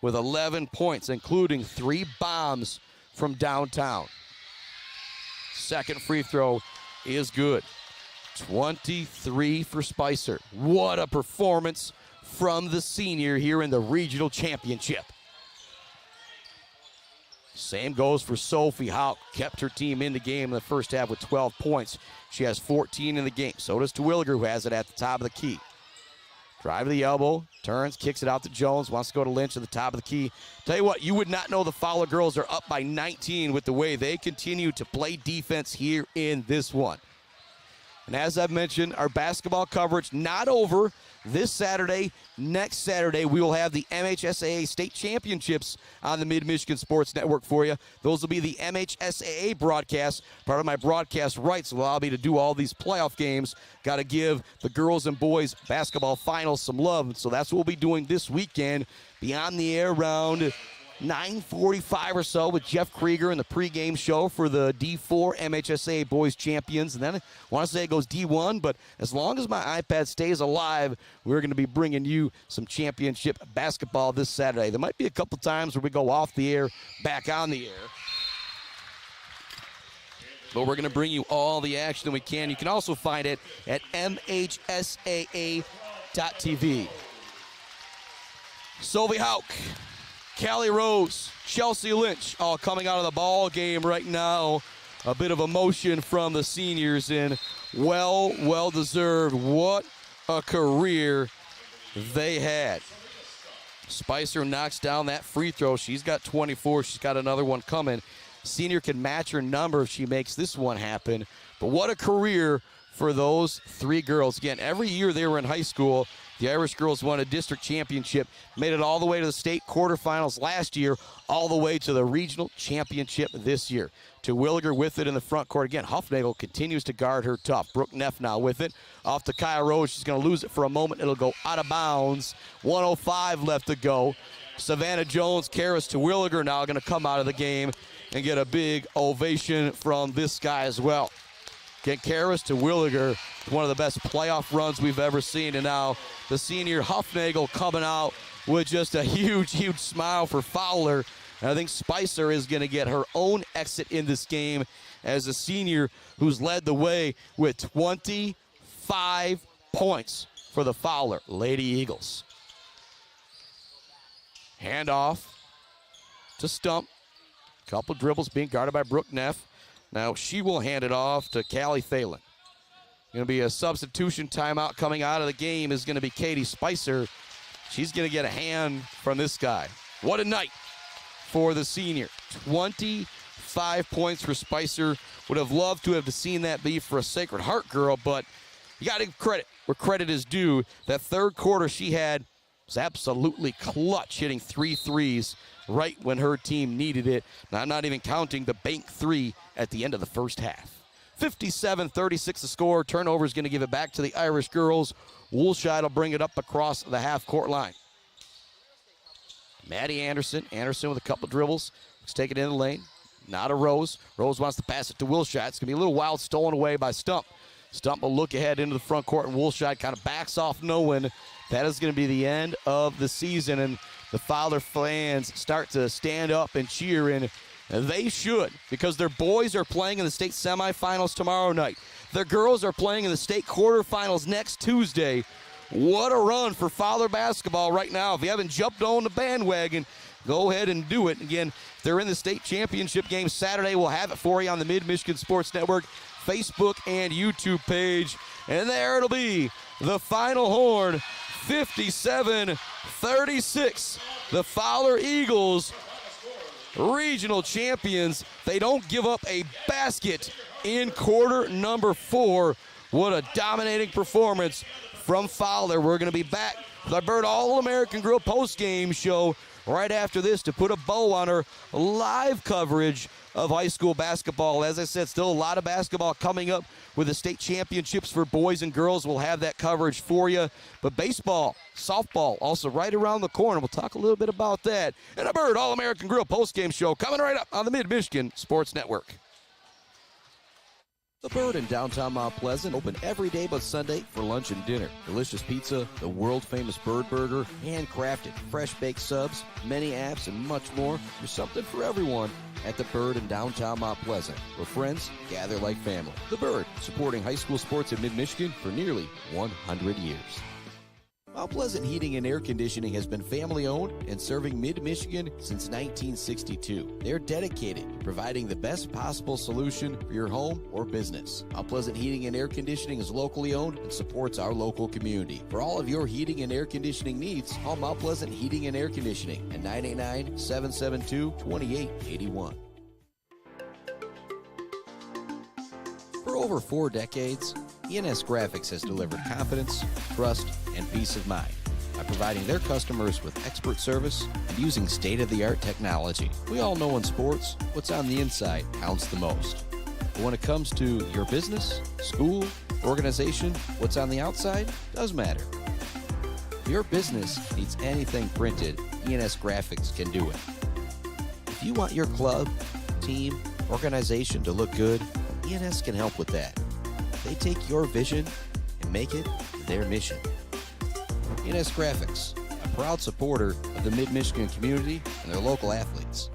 with 11 points, including 3 bombs from downtown. Second free throw is good. 23 for Spicer. What a performance from the senior here in the regional championship. Same goes for Sophie Hauk. Kept her team in the game in the first half with 12 points. She has 14 in the game. So does Terwilliger, who has it at the top of the key. Drive to the elbow, turns, kicks it out to Jones, wants to go to Lynch at the top of the key. Tell you what, you would not know the Fowler girls are up by 19 with the way they continue to play defense here in this one. And as I've mentioned, our basketball coverage not over this Saturday. Next Saturday, we will have the MHSAA state championships on the Mid-Michigan Sports Network for you. Those will be the MHSAA broadcasts. Part of my broadcast rights will allow me to do all these playoff games. Got to give the girls and boys basketball finals some love. So that's what we'll be doing this weekend. Be on the air around 9:45 or so with Jeff Krieger in the pregame show for the D4 MHSAA Boys Champions. And then I want to say it goes D1, but as long as my iPad stays alive, we're going to be bringing you some championship basketball this Saturday. There might be a couple times where we go off the air, back on the air. But we're going to bring you all the action we can. You can also find it at MHSAA.tv. Sophie Hauk, Callie Rose, Chelsea Lynch, all coming out of the ball game right now. A bit of emotion from the seniors, and well deserved. What a career they had. Spicer knocks down that free throw. She's got 24. She's got another one coming. Senior can match her number if she makes this one happen. But what a career for those 3 girls. Again, every year they were in high school, the Irish girls won a district championship, made it all the way to the state quarterfinals last year, all the way to the regional championship this year. Terwilliger with it in the front court. Again, Huffnagel continues to guard her tough. Brooke Neff now with it. Off to Kaya Rose. She's going to lose it for a moment. It'll go out of bounds. 1:05 left to go. Savannah Jones, Karis Terwilliger now going to come out of the game and get a big ovation from this guy as well. Again, Karis Terwilliger, one of the best playoff runs we've ever seen. And now the senior Huffnagel coming out with just a huge smile for Fowler. And I think Spicer is going to get her own exit in this game as a senior who's led the way with 25 points for the Fowler Lady Eagles. Handoff to Stump. Couple dribbles being guarded by Brooke Neff. Now she will hand it off to Callie Thalen. Going to be a substitution timeout coming out of the game is going to be Katie Spicer. She's going to get a hand from this guy. What a night for the senior. 25 points for Spicer. Would have loved to have seen that be for a Sacred Heart girl, but you got to give credit where credit is due. That third quarter she had was absolutely clutch, hitting 3 threes right when her team needed it. Now, I'm not even counting the bank 3 at the end of the first half. 57-36 the score. Turnover is going to give it back to the Irish girls. Woolshide will bring it up across the half-court line. Maddie Anderson. Anderson with a couple dribbles. Let's take it in the lane. Not a Rose. Rose wants to pass it to Woolshide. It's going to be a little wild, stolen away by Stump. Stump will look ahead into the front court, and Woolshide kind of backs off, knowing that is going to be the end of the season. And the Fowler fans start to stand up and cheer, and they should, because their boys are playing in the state semifinals tomorrow night. Their girls are playing in the state quarterfinals next Tuesday. What a run for Fowler basketball right now. If you haven't jumped on the bandwagon, go ahead and do it. Again, if they're in the state championship game Saturday, we'll have it for you on the Mid-Michigan Sports Network Facebook and YouTube page. And there it'll be, the final horn, 57-36. The Fowler Eagles, regional champions. They don't give up a basket in quarter number 4. What a dominating performance from Fowler. We're going to be back with our Bird All-American Grill post-game show right after this to put a bow on our live coverage of high school basketball. As I said, still a lot of basketball coming up with the state championships for boys and girls. We'll have that coverage for you. But baseball, softball, also right around the corner. We'll talk a little bit about that. And a Bird All-American Grill postgame show coming right up on the Mid-Michigan Sports Network. The Bird in downtown Mount Pleasant, open every day but Sunday for lunch and dinner. Delicious pizza, the world-famous Bird Burger, handcrafted, fresh-baked subs, many apps, and much more. There's something for everyone at The Bird in downtown Mount Pleasant, where friends gather like family. The Bird, supporting high school sports in mid-Michigan for nearly 100 years. Mount Pleasant Heating and Air Conditioning has been family-owned and serving mid-Michigan since 1962. They're dedicated to providing the best possible solution for your home or business. Mount Pleasant Heating and Air Conditioning is locally owned and supports our local community. For all of your heating and air conditioning needs, call Mount Pleasant Heating and Air Conditioning at 989-772-2881. For over 4 decades, ENS Graphics has delivered confidence, trust, and peace of mind by providing their customers with expert service and using state-of-the-art technology. We all know in sports, what's on the inside counts the most. But when it comes to your business, school, organization, what's on the outside does matter. If your business needs anything printed, ENS Graphics can do it. If you want your club, team, organization to look good, ENS can help with that. They take your vision and make it their mission. ENS Graphics, a proud supporter of the Mid-Michigan community and their local athletes.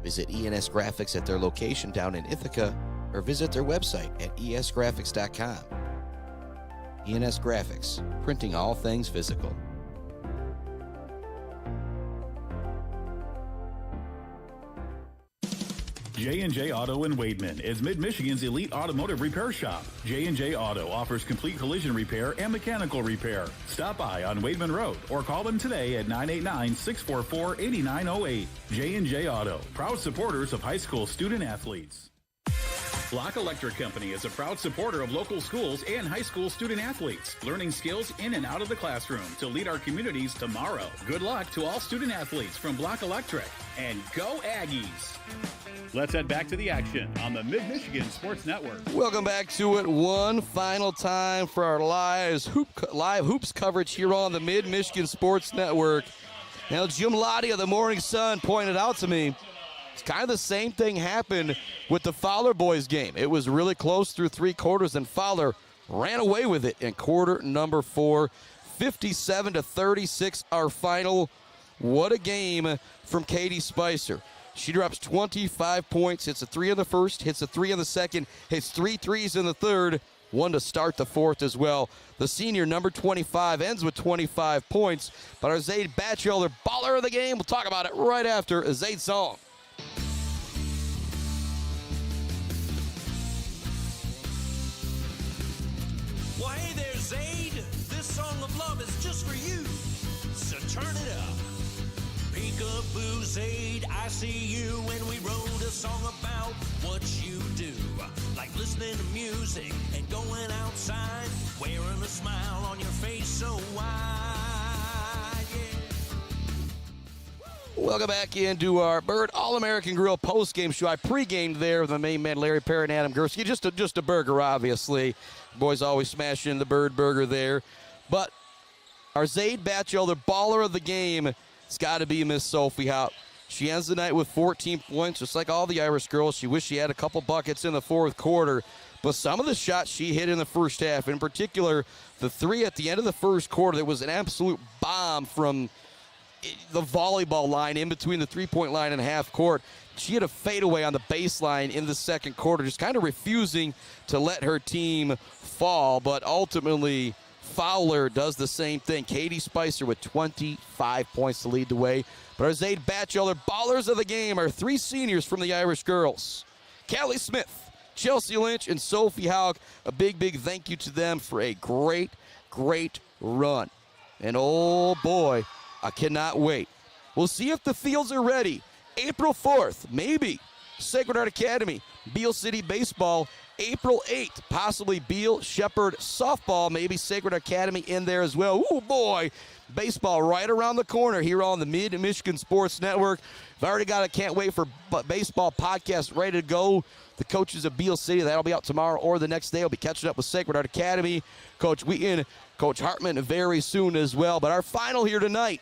Visit ENS Graphics at their location down in Ithaca or visit their website at esgraphics.com. ENS Graphics, printing all things physical. J&J Auto in Wademan is Mid-Michigan's elite automotive repair shop. J&J Auto offers complete collision repair and mechanical repair. Stop by on Wademan Road or call them today at 989-644-8908. J&J Auto, proud supporters of high school student athletes. Block Electric Company is a proud supporter of local schools and high school student athletes, learning skills in and out of the classroom to lead our communities tomorrow. Good luck to all student athletes from Block Electric, and go Aggies! Let's head back to the action on the Mid-Michigan Sports Network. Welcome back to it one final time for our live hoops coverage here on the Mid-Michigan Sports Network. Now, Jim Lottie of the Morning Sun pointed out to me, it's kind of the same thing happened with the Fowler boys game. It was really close through 3 quarters, and Fowler ran away with it in quarter number 4. 57-36, our final. What a game from Katie Spicer. She drops 25 points, hits a 3 in the first, hits a 3 in the second, hits 3 threes in the third, 1 to start the fourth as well. The senior, number 25, ends with 25 points. But our Zaid Batchelder, baller of the game, we'll talk about it right after a Zaid song. Well, hey there, Zaid. This song of love is just for you. So turn it up. Peekaboo, Zaid, I see you, and we wrote a song about what you do. Like listening to music and going outside, wearing a smile on your face so wide, yeah. Welcome back into our Bird All-American Grill post-game show. I pre-gamed there with the main man, Larry Perry and Adam Gursky. Just a burger, obviously. Boys always smashing the Bird burger there. But our Zaid Batchelder, baller of the game, it's got to be Miss Sophie Haupt. She ends the night with 14 points, just like all the Irish girls. She wished she had a couple buckets in the fourth quarter. But some of the shots she hit in the first half, in particular, the 3 at the end of the first quarter, that was an absolute bomb from the volleyball line in between the three-point line and half court. She had a fadeaway on the baseline in the second quarter, just kind of refusing to let her team fall. But ultimately, Fowler does the same thing. Katie Spicer with 25 points to lead the way. But our Zaid Batchelder ballers of the game are 3 seniors from the Irish girls. Callie Smith, Chelsea Lynch, and Sophie Haupt. A big, big thank you to them for a great, great run. And oh boy, I cannot wait. We'll see if the fields are ready. April 4th, maybe. Sacred Heart Academy Beale City Baseball, April 8th. Possibly Beale Shepherd Softball, maybe Sacred Academy in there as well. Ooh, boy. Baseball right around the corner here on the Mid-Michigan Sports Network. I've already got a Can't Wait for Baseball podcast ready to go. The coaches of Beale City, that'll be out tomorrow or the next day. I'll be catching up with Sacred Heart Academy, Coach Wheaton, Coach Hartman very soon as well. But our final here tonight,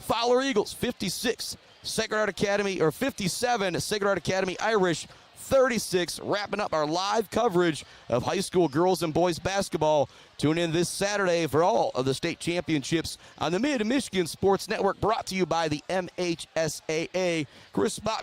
Fowler Eagles 56, Sacred Heart Academy, or 57, Sacred Heart Academy Irish 36, wrapping up our live coverage of high school girls and boys basketball. Tune in this Saturday for all of the state championships on the Mid-Michigan Sports Network, brought to you by the MHSAA. Chris Spock